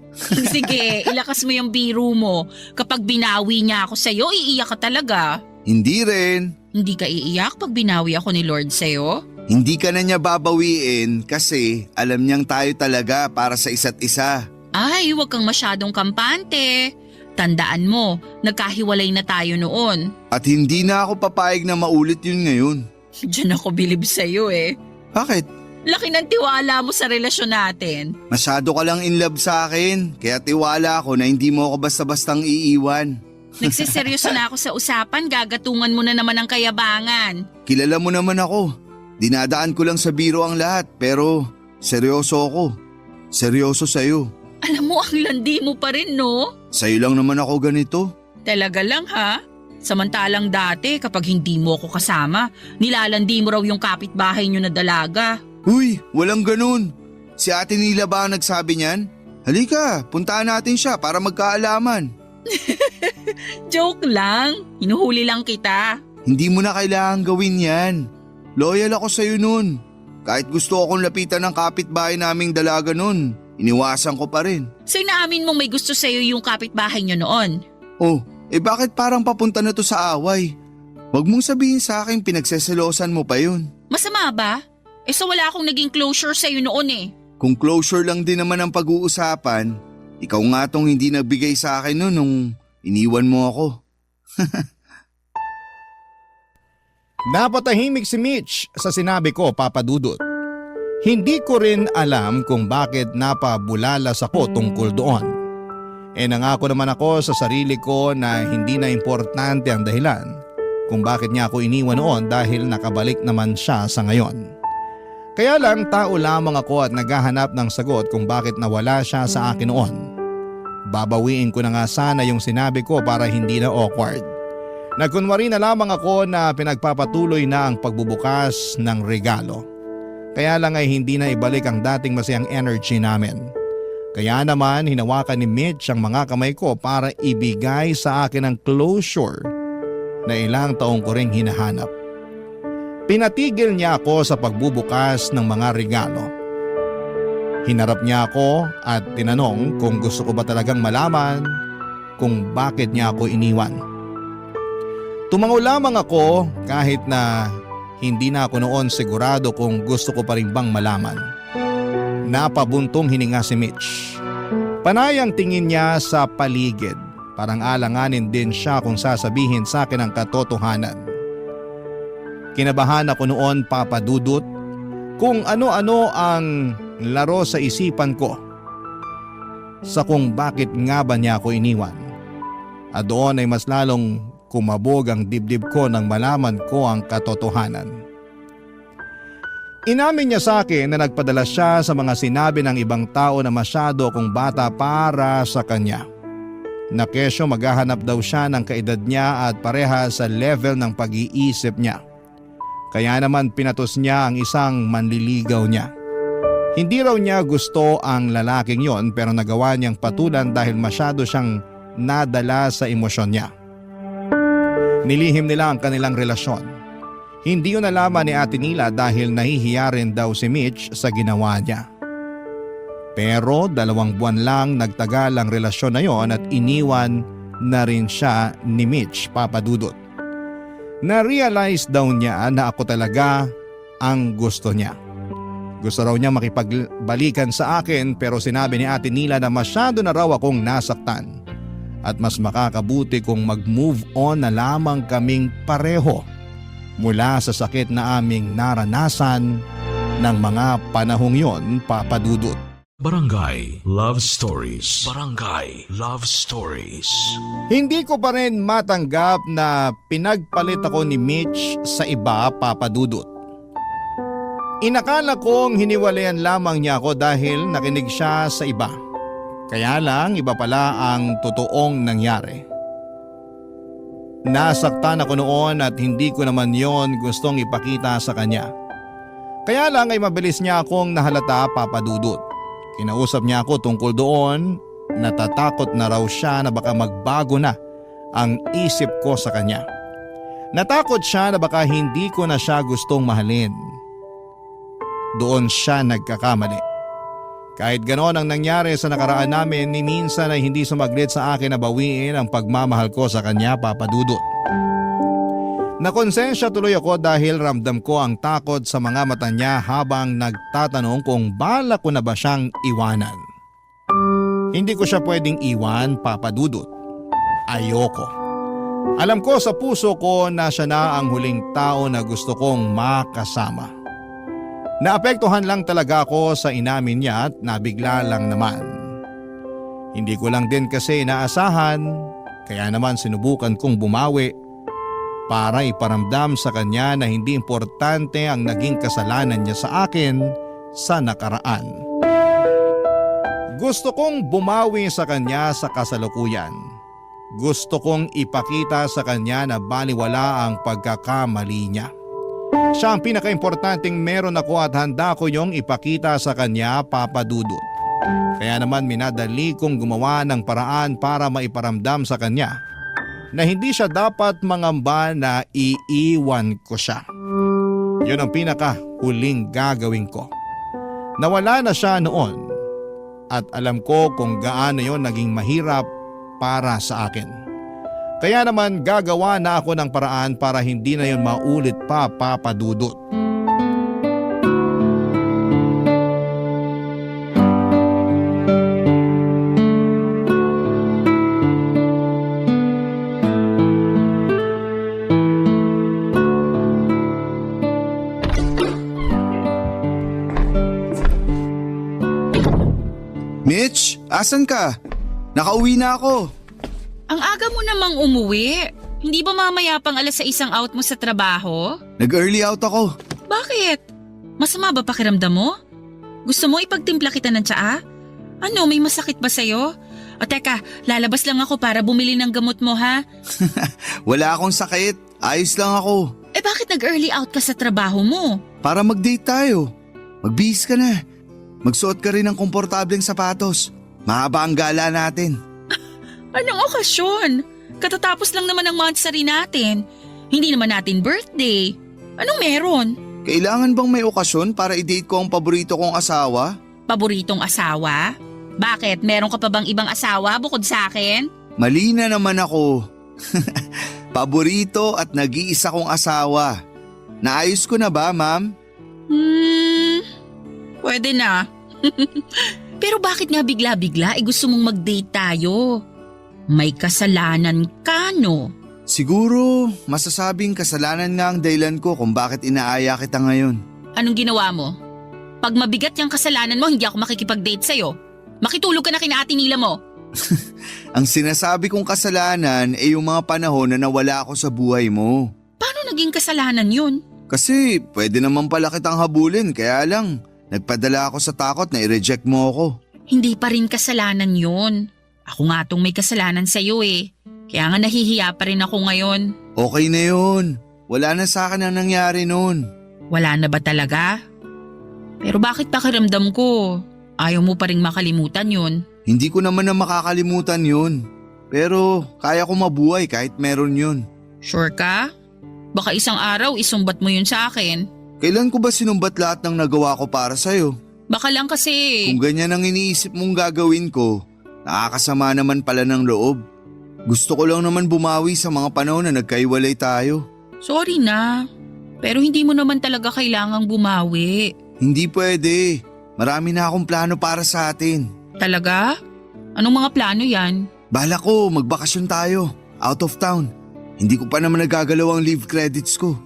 Sige, ilakas mo yung biro mo. Kapag binawi niya ako sa'yo, iiyak ka talaga. Hindi rin. Hindi ka iiyak pag binawi ako ni Lord sa'yo? Hindi ka na niya babawiin kasi alam niyang tayo talaga para sa isa't isa. Ay, huwag kang masyadong kampante. Tandaan mo, nagkahiwalay na tayo noon. At hindi na ako papayag na maulit yun ngayon. Diyan ako bilib sa'yo eh. Bakit? Laki ng tiwala mo sa relasyon natin. Masyado ka lang in love sa akin, kaya tiwala ako na hindi mo ako basta-bastang iiwan. Nagsiseryoso na ako sa usapan, gagatungan mo na naman ang kayabangan. Kilala mo naman ako. Dinadaan ko lang sa biro ang lahat, pero seryoso ako. Seryoso sa'yo. Alam mo, ang landi mo pa rin, no? Sa'yo lang naman ako ganito. Talaga lang ha? Samantalang dati kapag hindi mo ako kasama, nilalandi mo raw yung kapitbahay nyo na dalaga. Uy, walang ganun. Si Ate Nila ba ang nagsabi niyan? Halika, puntaan natin siya para magkaalaman. Joke lang, hinuhuli lang kita. Hindi mo na kailangan gawin yan. Loyal ako sa'yo nun. Kahit gusto akong lapitan ng kapitbahay naming dalaga nun, iniwasan ko pa rin. So inaamin mong may gusto sa'yo yung kapitbahay nyo noon? Oh, bakit parang papunta na to sa away? Huwag mong sabihin sa akin pinagseselosan mo pa yun. Masama ba? So wala akong naging closure sa'yo noon eh. Kung closure lang din naman ang pag-uusapan, ikaw nga tong hindi nagbigay sa akin nun nung iniwan mo ako. Napatahimik si Mitch sa sinabi ko, Papa Dudut. Hindi ko rin alam kung bakit napabulalas ako tungkol doon. Nangako naman ako sa sarili ko na hindi na importante ang dahilan kung bakit niya ako iniwan noon dahil nakabalik naman siya sa ngayon. Kaya lang tao lamang ako at naghahanap ng sagot kung bakit nawala siya sa akin noon. Babawiin ko na nga sana yung sinabi ko para hindi na awkward. Nagkunwari na lamang ako na pinagpapatuloy na ang pagbubukas ng regalo. Kaya lang ay hindi na ibalik ang dating masayang energy namin. Kaya naman hinawakan ni Mitch ang mga kamay ko para ibigay sa akin ang closure na ilang taong ko ring hinahanap. Pinatigil niya ako sa pagbubukas ng mga regalo. Hinarap niya ako at tinanong kung gusto ko ba talagang malaman kung bakit niya ako iniwan. Tumango lamang ako kahit na hindi na ako noon sigurado kung gusto ko pa rin bang malaman. Napabuntong hininga si Mitch. Panay ang tingin niya sa paligid. Parang alanganin din siya kung sasabihin sa akin ang katotohanan. Kinabahan ako noon, Papa Dudut, kung ano-ano ang laro sa isipan ko sa kung bakit nga ba niya ako iniwan. At doon ay mas lalong kumabog ang dibdib ko nang malaman ko ang katotohanan. Inamin niya sa akin na nagpadala siya sa mga sinabi ng ibang tao na masyado akong bata para sa kanya. Na kesyo maghahanap daw siya ng kaedad niya at pareha sa level ng pag-iisip niya. Kaya naman pinatos niya ang isang manliligaw niya. Hindi raw niya gusto ang lalaking yon pero nagawa niyang patulan dahil masyado siyang nadala sa emosyon niya. Nilihim nila ang kanilang relasyon. Hindi yun nalaman ni Ate Nila dahil nahihiya rin daw si Mitch sa ginawa niya. Pero 2 buwan lang nagtagal ang relasyon na yon at iniwan na rin siya ni Mitch, Papa Dudut. Na-realize daw niya na ako talaga ang gusto niya. Gusto raw niya makipagbalikan sa akin pero sinabi ni Ate Nila na masyado na raw akong nasaktan at mas makakabuti kung mag-move on na lamang kaming pareho mula sa sakit na aming naranasan ng mga panahong yon, Papa Dudut. Barangay Love Stories. Barangay Love Stories. Hindi ko pa rin matanggap na pinagpalit ako ni Mitch sa iba, Papa Dudut. Inakala kong hiniwalayan lamang niya ako dahil nakinig siya sa iba. Kaya lang iba pala ang totoong nangyari. Nasaktan ako noon at hindi ko naman yon gustong ipakita sa kanya. Kaya lang ay mabilis niya akong nahalata, Papa Dudut. Kinausap niya ako tungkol doon, natatakot na raw siya na baka magbago na ang isip ko sa kanya. Natakot siya na baka hindi ko na siya gustong mahalin. Doon siya nagkakamali. Kahit ganoon ang nangyari sa nakaraan namin, ni minsan ay hindi sumaglit sa akin na bawiin ang pagmamahal ko sa kanya, Papa Dudut. Nakonsensya tuloy ako dahil ramdam ko ang takot sa mga mata niya habang nagtatanong kung balak ko na ba siyang iwanan. Hindi ko siya pwedeng iwan, Papa Dudut. ayoko. Alam ko sa puso ko na siya na ang huling tao na gusto kong makasama. Naapektuhan lang talaga ako sa inamin niya at nabigla lang naman. Hindi ko lang din kasi inaasahan, kaya naman sinubukan kong bumawi para iparamdam sa kanya na hindi importante ang naging kasalanan niya sa akin sa nakaraan. Gusto kong bumawi sa kanya sa kasalukuyan. Gusto kong ipakita sa kanya na baliwala ang pagkakamali niya. Siya ang pinakaimportanteng meron ako at handa ko yung ipakita sa kanya, Papa Dudut. Kaya naman minadali kong gumawa ng paraan para maiparamdam sa kanya na hindi siya dapat mangamba na iiwan ko siya. Yun ang pinakahuling gagawin ko. Nawala na siya noon at alam ko kung gaano yon naging mahirap para sa akin. Kaya naman gagawa na ako ng paraan para hindi na yon maulit pa, Papa Dudut. Mitch, asan ka? Nakauwi na ako. Ang aga mo namang umuwi. Hindi ba mamaya pang 6:00 out mo sa trabaho? Nag-early out ako. Bakit? Masama ba pakiramdam mo? Gusto mo ipagtimpla kita ng tsaa? Ano, may masakit ba sa'yo? O teka, lalabas lang ako para bumili ng gamot mo ha? Wala akong sakit. Ayos lang ako. Eh bakit nag-early out ka sa trabaho mo? Para mag-date tayo. Magbihis ka na. Magsuot ka rin ng komportableng sapatos. Mahaba ang gala natin. Anong okasyon? Katatapos lang naman ang monthsary natin. Hindi naman natin birthday. Anong meron? Kailangan bang may okasyon para i-date ko ang paborito kong asawa? Paboritong asawa? Bakit? Meron ka pa bang ibang asawa bukod sa akin? Mali na naman ako. Paborito at nag-iisa kong asawa. Naayos ko na ba, ma'am? Pwede na. Pero bakit nga bigla-bigla gusto mong mag-date tayo? May kasalanan ka, no? Siguro, masasabing kasalanan nga ang dahilan ko kung bakit inaaya kita ngayon. Anong ginawa mo? Pag mabigat yung kasalanan mo, hindi ako makikipag-date sa'yo. Makitulog ka na kina Ate Nila mo. Ang sinasabi kong kasalanan ay yung mga panahon na nawala ako sa buhay mo. Paano naging kasalanan yun? Kasi pwede naman pala kitang habulin, kaya lang nagpadala ako sa takot na i-reject mo ako. Hindi pa rin kasalanan yun. Ako nga tong may kasalanan sa'yo eh. Kaya nga nahihiya pa rin ako ngayon. Okay na yun. Wala na sa akin ang nangyari noon. Wala na ba talaga? Pero bakit pakiramdam ko? Ayaw mo pa rin makalimutan yun. Hindi ko naman na makakalimutan yun. Pero kaya ko mabuhay kahit meron yun. Sure ka? Baka isang araw isumbat mo yun sa akin. Kailan ko ba sinumbat lahat ng nagawa ko para sa'yo? Baka lang kasi… Kung ganyan ang iniisip mong gagawin ko, nakakasama naman pala ng loob. Gusto ko lang naman bumawi sa mga panahon na nagkaiwalay tayo. Sorry na. Pero hindi mo naman talaga kailangang bumawi. Hindi pwede. Marami na akong plano para sa atin. Talaga? Anong mga plano yan? Bala ko, magbakasyon tayo. Out of town. Hindi ko pa naman nagagalaw ang leave credits ko.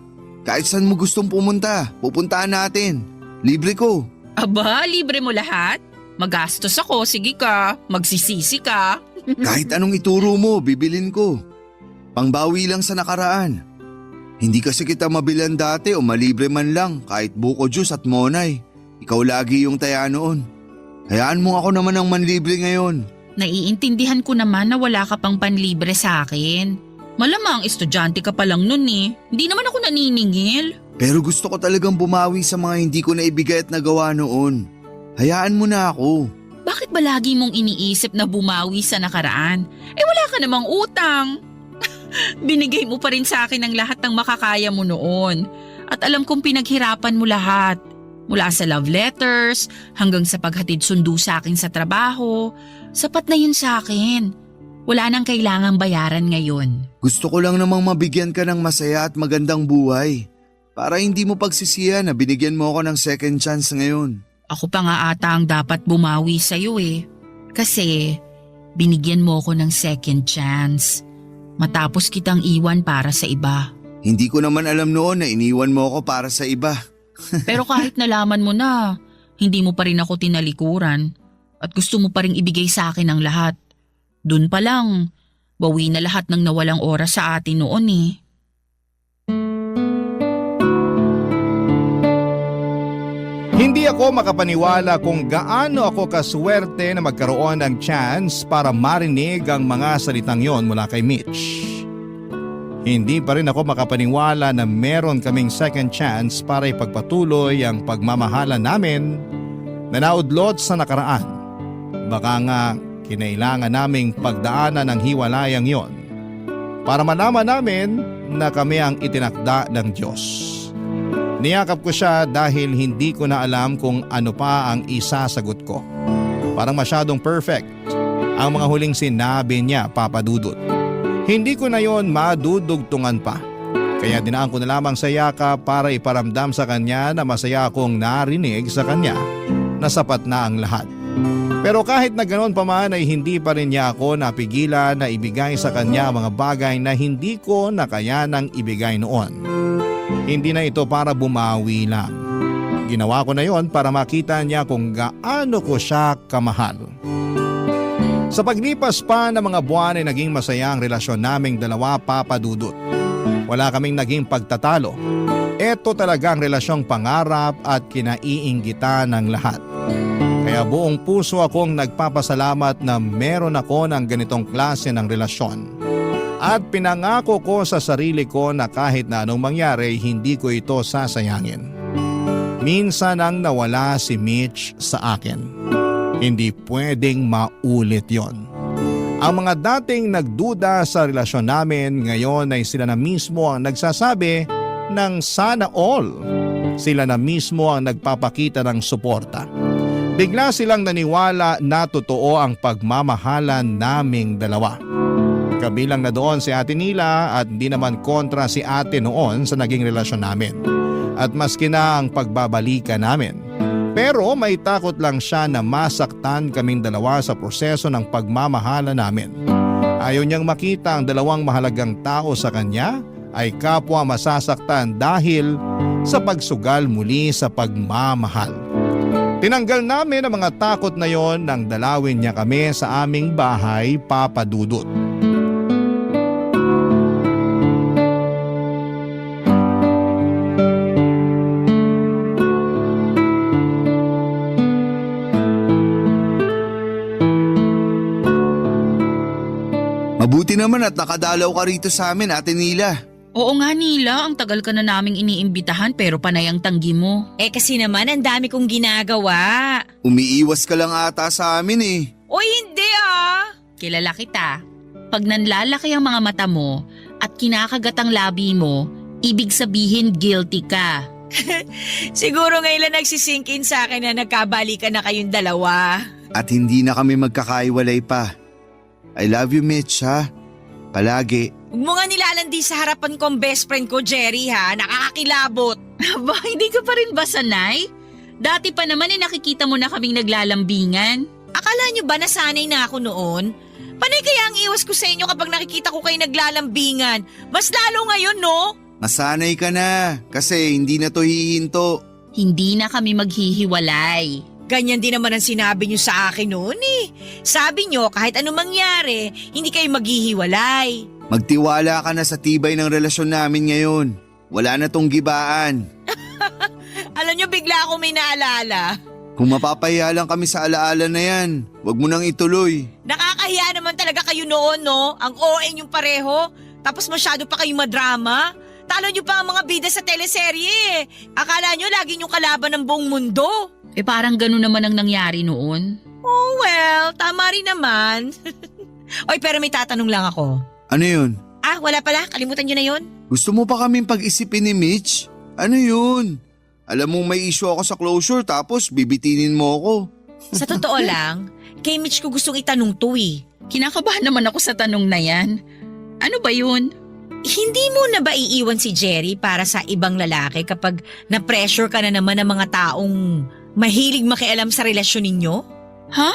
Kahit saan mo gustong pumunta, pupuntahan natin. Libre ko. Aba, libre mo lahat? Magastos ako, sige ka. Magsisisi ka. Kahit anong ituro mo, bibilin ko. Pangbawi lang sa nakaraan. Hindi kasi kita mabilan dati o malibre man lang kahit buko juice at monay. Ikaw lagi yung taya noon. Hayaan mo ako naman ang manlibre ngayon. Naiintindihan ko naman na wala ka pang panlibre sa akin. Malamang estudyante ka pa lang nun eh. Hindi naman ako naniningil. Pero gusto ko talagang bumawi sa mga hindi ko naibigay at nagawa noon. Hayaan mo na ako. Bakit ba lagi mong iniisip na bumawi sa nakaraan? Eh wala ka namang utang. Binigay mo pa rin sa akin ang lahat ng makakaya mo noon. At alam kong pinaghirapan mo lahat. Mula sa love letters, hanggang sa paghatid sundo sa akin sa trabaho. Sapat na yun sa akin. Wala nang kailangang bayaran ngayon. Gusto ko lang namang mabigyan ka ng masaya at magandang buhay. Para hindi mo pagsisihan na binigyan mo ako ng second chance ngayon. Ako pa nga ata ang dapat bumawi sa'yo eh. Kasi binigyan mo ako ng second chance. matapos kitang iwan para sa iba. Hindi ko naman alam noon na iniwan mo ako para sa iba. Pero kahit nalaman mo na, hindi mo pa rin ako tinalikuran at gusto mo pa rin ibigay sa akin ang lahat. Dun pa lang, bawi na lahat ng nawalang oras sa atin noon eh. Hindi ako makapaniwala kung gaano ako kaswerte na magkaroon ng chance para marinig ang mga salitang yon mula kay Mitch. Hindi pa rin ako makapaniwala na meron kaming second chance para ipagpatuloy ang pagmamahalan namin na naudlot sa nakaraan. Baka nga kinailangan naming pagdaanan ng hiwalayang yon para malaman namin na kami ang itinakda ng Diyos. Niyakap ko siya dahil hindi ko na alam kung ano pa ang isasagot ko. Parang masyadong perfect ang mga huling sinabi niya, Papa Dudut. Hindi ko na yon madudugtungan pa. Kaya dinaan ko na lamang sa yakap para iparamdam sa kanya na masaya akong narinig sa kanya na sapat na ang lahat. Pero kahit na ganoon pa man ay hindi pa rin niya ako napigilan na ibigay sa kanya mga bagay na hindi ko nakayanang ibigay noon. Hindi na ito para bumawi lang. Ginawa ko na yon para makita niya kung gaano ko siya kamahal. Sa paglipas pa ng mga buwan ay naging masaya ang relasyon naming dalawa, Papa Dudut. Wala kaming naging pagtatalo. Ito talaga ang relasyong pangarap at kinaiinggitan ng lahat. Kaya buong puso akong nagpapasalamat na meron ako ng ganitong klase ng relasyon. At pinangako ko sa sarili ko na kahit na anong mangyari, hindi ko ito sasayangin. Minsan ang nawala si Mitch sa akin. Hindi pwedeng maulit yon. Ang mga dating nagduda sa relasyon namin ngayon ay sila na mismo ang nagsasabi ng sana all. Sila na mismo ang nagpapakita ng suporta. Bigla silang naniwala na totoo ang pagmamahalan naming dalawa. Kabilang na doon si Ate Nila at hindi naman kontra si ate noon sa naging relasyon namin. At maski na ang pagbabalikan namin. Pero may takot lang siya na masaktan kaming dalawa sa proseso ng pagmamahala namin. Ayaw niyang makita ang dalawang mahalagang tao sa kanya ay kapwa masasaktan dahil sa pagsugal muli sa pagmamahal. Tinanggal namin ang mga takot na yon nang dalawin niya kami sa aming bahay, Papa Dudut. Mabuti naman at nakadalaw ka rito sa amin, Ate Nila. Oo nga Nila, ang tagal ka na naming iniimbitahan pero panay ang tanggi mo. Kasi naman ang dami kong ginagawa. Umiiwas ka lang ata sa amin eh. O hindi ah! Kilala kita. Pag nanlalaki ang mga mata mo at kinakagat ang labi mo, ibig sabihin guilty ka. Siguro ngayon lang nagsisink in sa akin na nagkabalikan na kayong dalawa. At hindi na kami magkakaiwalay pa. I love you, Mitch, ha? Palagi. Huwag mo nga nilalandi sa harapan ko ang best friend ko, Jerry, ha? Nakakakilabot. Aba, hindi ka pa rin ba sanay? Dati pa naman nakikita mo na kaming naglalambingan. Akala nyo ba nasanay na ako noon? Panay kaya ang iwas ko sa inyo kapag nakikita ko kayo naglalambingan? Mas lalo ngayon, no? Masanay ka na kasi hindi na to hihinto. Hindi na kami maghihiwalay. Ganyan din naman ang sinabi nyo sa akin noon eh. Sabi nyo kahit anong mangyari, hindi kayo maghihiwalay. Magtiwala ka na sa tibay ng relasyon namin ngayon. Wala na tong gibaan. Alam nyo, bigla ako may naalala. Kung mapapahiya lang kami sa alaala na yan, wag mo nang ituloy. Nakakahiya naman talaga kayo noon, no? Ang OA yung pareho. Tapos masyado pa kayong madrama. Talo nyo pa ang mga bida sa teleserye eh. Akala nyo lagi nyo kalaban ng buong mundo. Parang gano'n naman ang nangyari noon. Oh well, tama rin naman. Oy, pero may tatanong lang ako. Ano yun? Wala pala. Kalimutan nyo na yun. Gusto mo pa kaming pag-isipin ni Mitch? Ano yun? Alam mo may issue ako sa closure tapos bibitinin mo ako. Sa totoo lang, kay Mitch ko gustong itanong to eh. Kinakabahan naman ako sa tanong na yan. Ano ba yun? Hindi mo na ba iiwan si Jerry para sa ibang lalaki kapag na-pressure ka na naman ng mga taong mahilig makialam sa relasyon ninyo? Ha?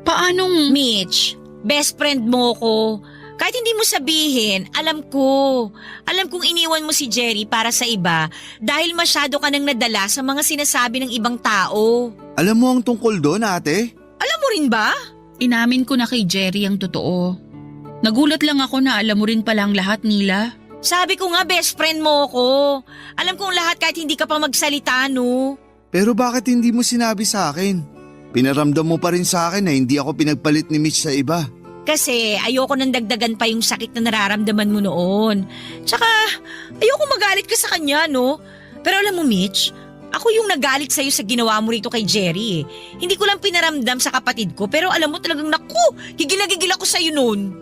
Paanong… Mitch, best friend mo ko. Kahit hindi mo sabihin, alam ko. Alam kong iniwan mo si Jerry para sa iba dahil masyado ka nang nadala sa mga sinasabi ng ibang tao. Alam mo ang tungkol doon, ate? Alam mo rin ba? Inamin ko na kay Jerry ang totoo. Nagulat lang ako na alam mo rin palang lahat, Nila. Sabi ko nga best friend mo ako. Alam kong lahat kahit hindi ka pa magsalita, no? Pero bakit hindi mo sinabi sa akin? Pinaramdam mo pa rin sa akin na hindi ako pinagpalit ni Mitch sa iba. Kasi ayoko nang dagdagan pa yung sakit na nararamdaman mo noon. Tsaka ayoko magalit ka sa kanya, no? Pero alam mo Mitch, ako yung nagalit sa'yo sa ginawa mo rito kay Jerry eh. Hindi ko lang pinaramdam sa kapatid ko pero alam mo talagang naku, gigil na gigil ako sa'yo noon.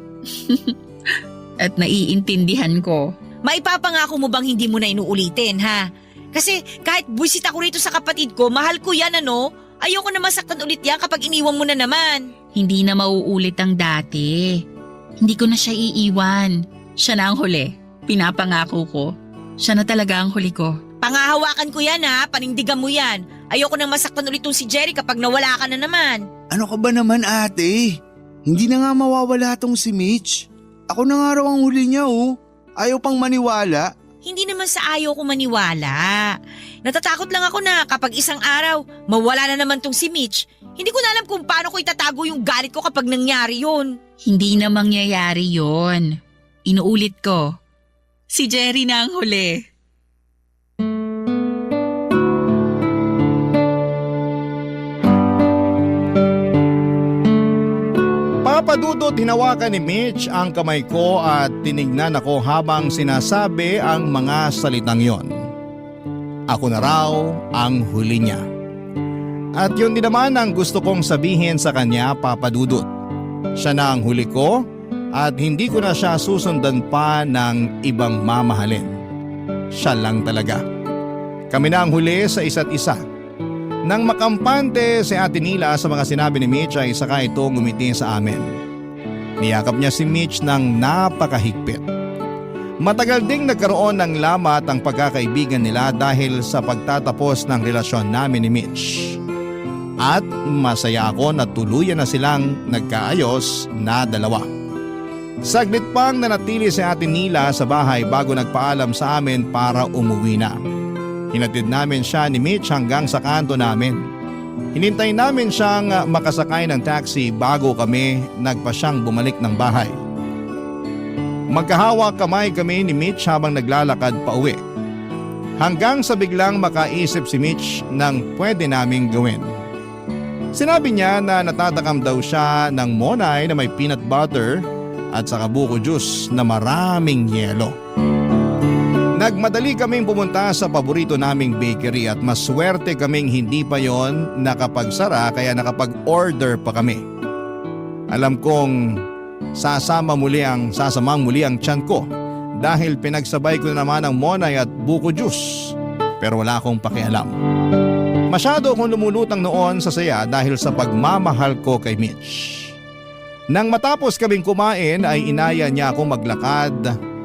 At naiintindihan ko. Maipapangako mo bang hindi mo na inuulitin ha? Kasi kahit buwisit ako rito sa kapatid ko, mahal ko yan ano? Ayoko na masaktan ulit yan kapag iniwan mo na naman. Hindi na mauulit ang dati. Hindi ko na siya iiwan. Siya na ang huli. Pinapangako ko. Siya na talaga ang huli ko. Pangahawakan ko yan ha, panindigan mo yan. Ayoko nang masaktan ulit tong si Jerry kapag nawala ka na naman. Ano ka ba naman, ate? Hindi na nga mawawala tong si Mitch. Ako na nga raw ang huli niya, oh. Ayaw pang maniwala. Hindi naman sa ayaw ko maniwala. Natatakot lang ako na kapag isang araw, mawala na naman tong si Mitch. Hindi ko na alam kung paano ko itatago yung galit ko kapag nangyari yun. Hindi na mangyayari yon. Inuulit ko. Si Jerry na ang huli. Papadudot hinawakan ni Mitch ang kamay ko at tinignan ako habang sinasabi ang mga salitang yon. Ako na raw ang huli niya. At yun din naman ang gusto kong sabihin sa kanya, Papadudot. Siya na ang huli ko at hindi ko na siya susundan pa ng ibang mamahalin. Siya lang talaga. Kami na ang huli sa isa't isa. Nang makampante si Ate Nila sa mga sinabi ni Mitch ay saka ito ngumiti sa amin. Niyakap niya si Mitch ng napakahigpit. Matagal ding nagkaroon ng lamat ang pagkakaibigan nila dahil sa pagtatapos ng relasyon namin ni Mitch. At masaya ako na tuluyan na silang nagkaayos na dalawa. Saglit pang nanatili si Ate Nila sa bahay bago nagpaalam sa amin para umuwi na. Hinatid namin siya ni Mitch hanggang sa kanto namin. Hinintay namin siyang makasakay ng taxi bago kami nagpasyang bumalik ng bahay. Magkahawak kamay kami ni Mitch habang naglalakad pa uwi. Hanggang sa biglang makaisip si Mitch ng pwede naming gawin. Sinabi niya na natatakam daw siya ng monay na may peanut butter at saka buko juice na maraming yelo. Nagmadali kaming pumunta sa paborito naming bakery at maswerte kaming hindi pa yon nakapagsara kaya nakapag-order pa kami. Alam kong sasamang muli ang tiyan ko dahil pinagsabay ko na naman ang monay at buko juice pero wala akong pakialam. Masyado akong lumulutang noon sa saya dahil sa pagmamahal ko kay Mitch. Nang matapos kaming kumain ay inaya niya akong maglakad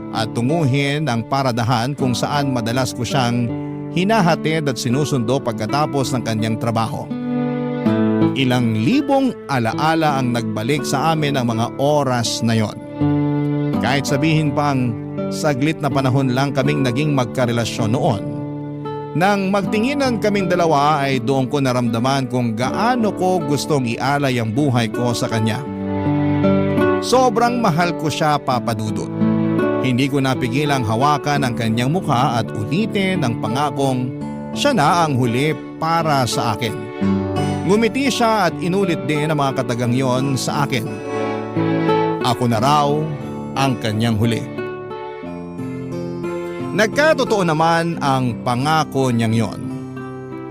at tunguhin ang paradahan kung saan madalas ko siyang hinahatid at sinusundo pagkatapos ng kanyang trabaho. Ilang libong alaala ang nagbalik sa amin ang mga oras na yon. Kahit sabihin pang saglit na panahon lang kaming naging magkarelasyon noon. Nang magtinginan kaming dalawa ay doon ko naramdaman kung gaano ko gustong ialay ang buhay ko sa kanya. Sobrang mahal ko siya, Papadudot. Hindi ko napigilang hawakan ang kanyang mukha at ulitin ang pangakong siya na ang huli para sa akin. Ngumiti siya at inulit din ang mga katagang yon sa akin. Ako na raw ang kanyang huli. Nagkatotoo naman ang pangako niyang yon.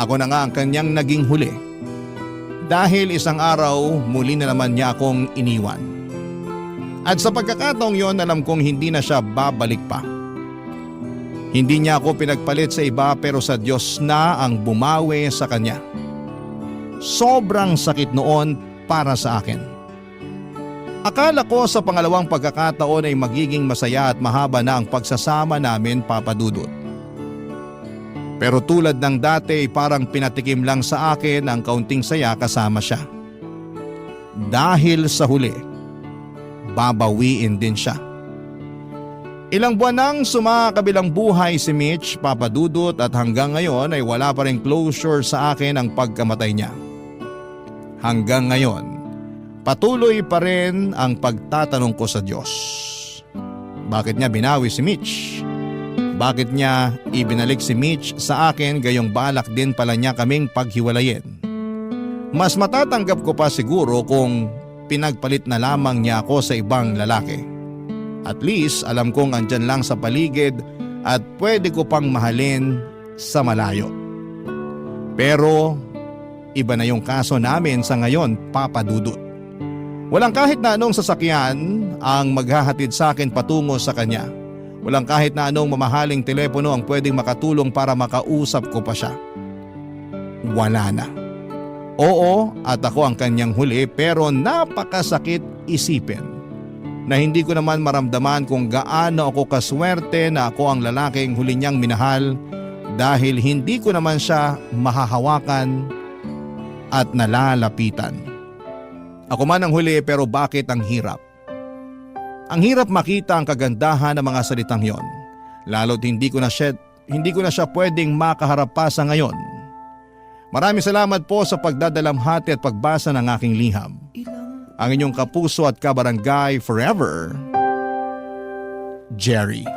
Ako na nga ang kanyang naging huli. Dahil isang araw muli na naman niya akong iniwan. At sa pagkakataong yon alam kong hindi na siya babalik pa. Hindi niya ako pinagpalit sa iba pero sa Diyos na ang bumawi sa kanya. Sobrang sakit noon para sa akin. Akala ko sa pangalawang pagkakataon ay magiging masaya at mahaba na ang pagsasama namin, Papadudot. Pero tulad ng dati ay parang pinatikim lang sa akin ang kaunting saya kasama siya. Dahil sa huli, babawiin din siya. Ilang buwan nang sumakabilang buhay si Mitch, Papa Dudut, at hanggang ngayon ay wala pa rin closure sa akin ang pagkamatay niya. Hanggang ngayon, patuloy pa rin ang pagtatanong ko sa Diyos. Bakit niya binawi si Mitch? Bakit niya ibinalik si Mitch sa akin gayong balak din pala niya kaming paghiwalayin? Mas matatanggap ko pa siguro kung pinagpalit na lamang niya ako sa ibang lalaki. At least alam kong andyan lang sa paligid at pwede ko pang mahalin sa malayo. Pero iba na yung kaso namin sa ngayon, Papa Dudut. Walang kahit na anong sasakyan ang maghahatid sa akin patungo sa kanya. Walang kahit na anong mamahaling telepono ang pwedeng makatulong para makausap ko pa siya. Wala na. Oo, at ako ang kanyang huli, pero napakasakit isipin na hindi ko naman maramdaman kung gaano ako kaswerte na ako ang lalaking huli niyang minahal dahil hindi ko naman siya mahahawakan at nalalapitan. Ako man ang huli, pero bakit ang hirap? Ang hirap makita ang kagandahan ng mga salitang yon, lalo't hindi ko na siya pwedeng makaharap pa sa ngayon. Maraming salamat po sa pagdadalamhati at pagbasa ng aking liham. Ang inyong kapuso at kabarangay forever, Jerry.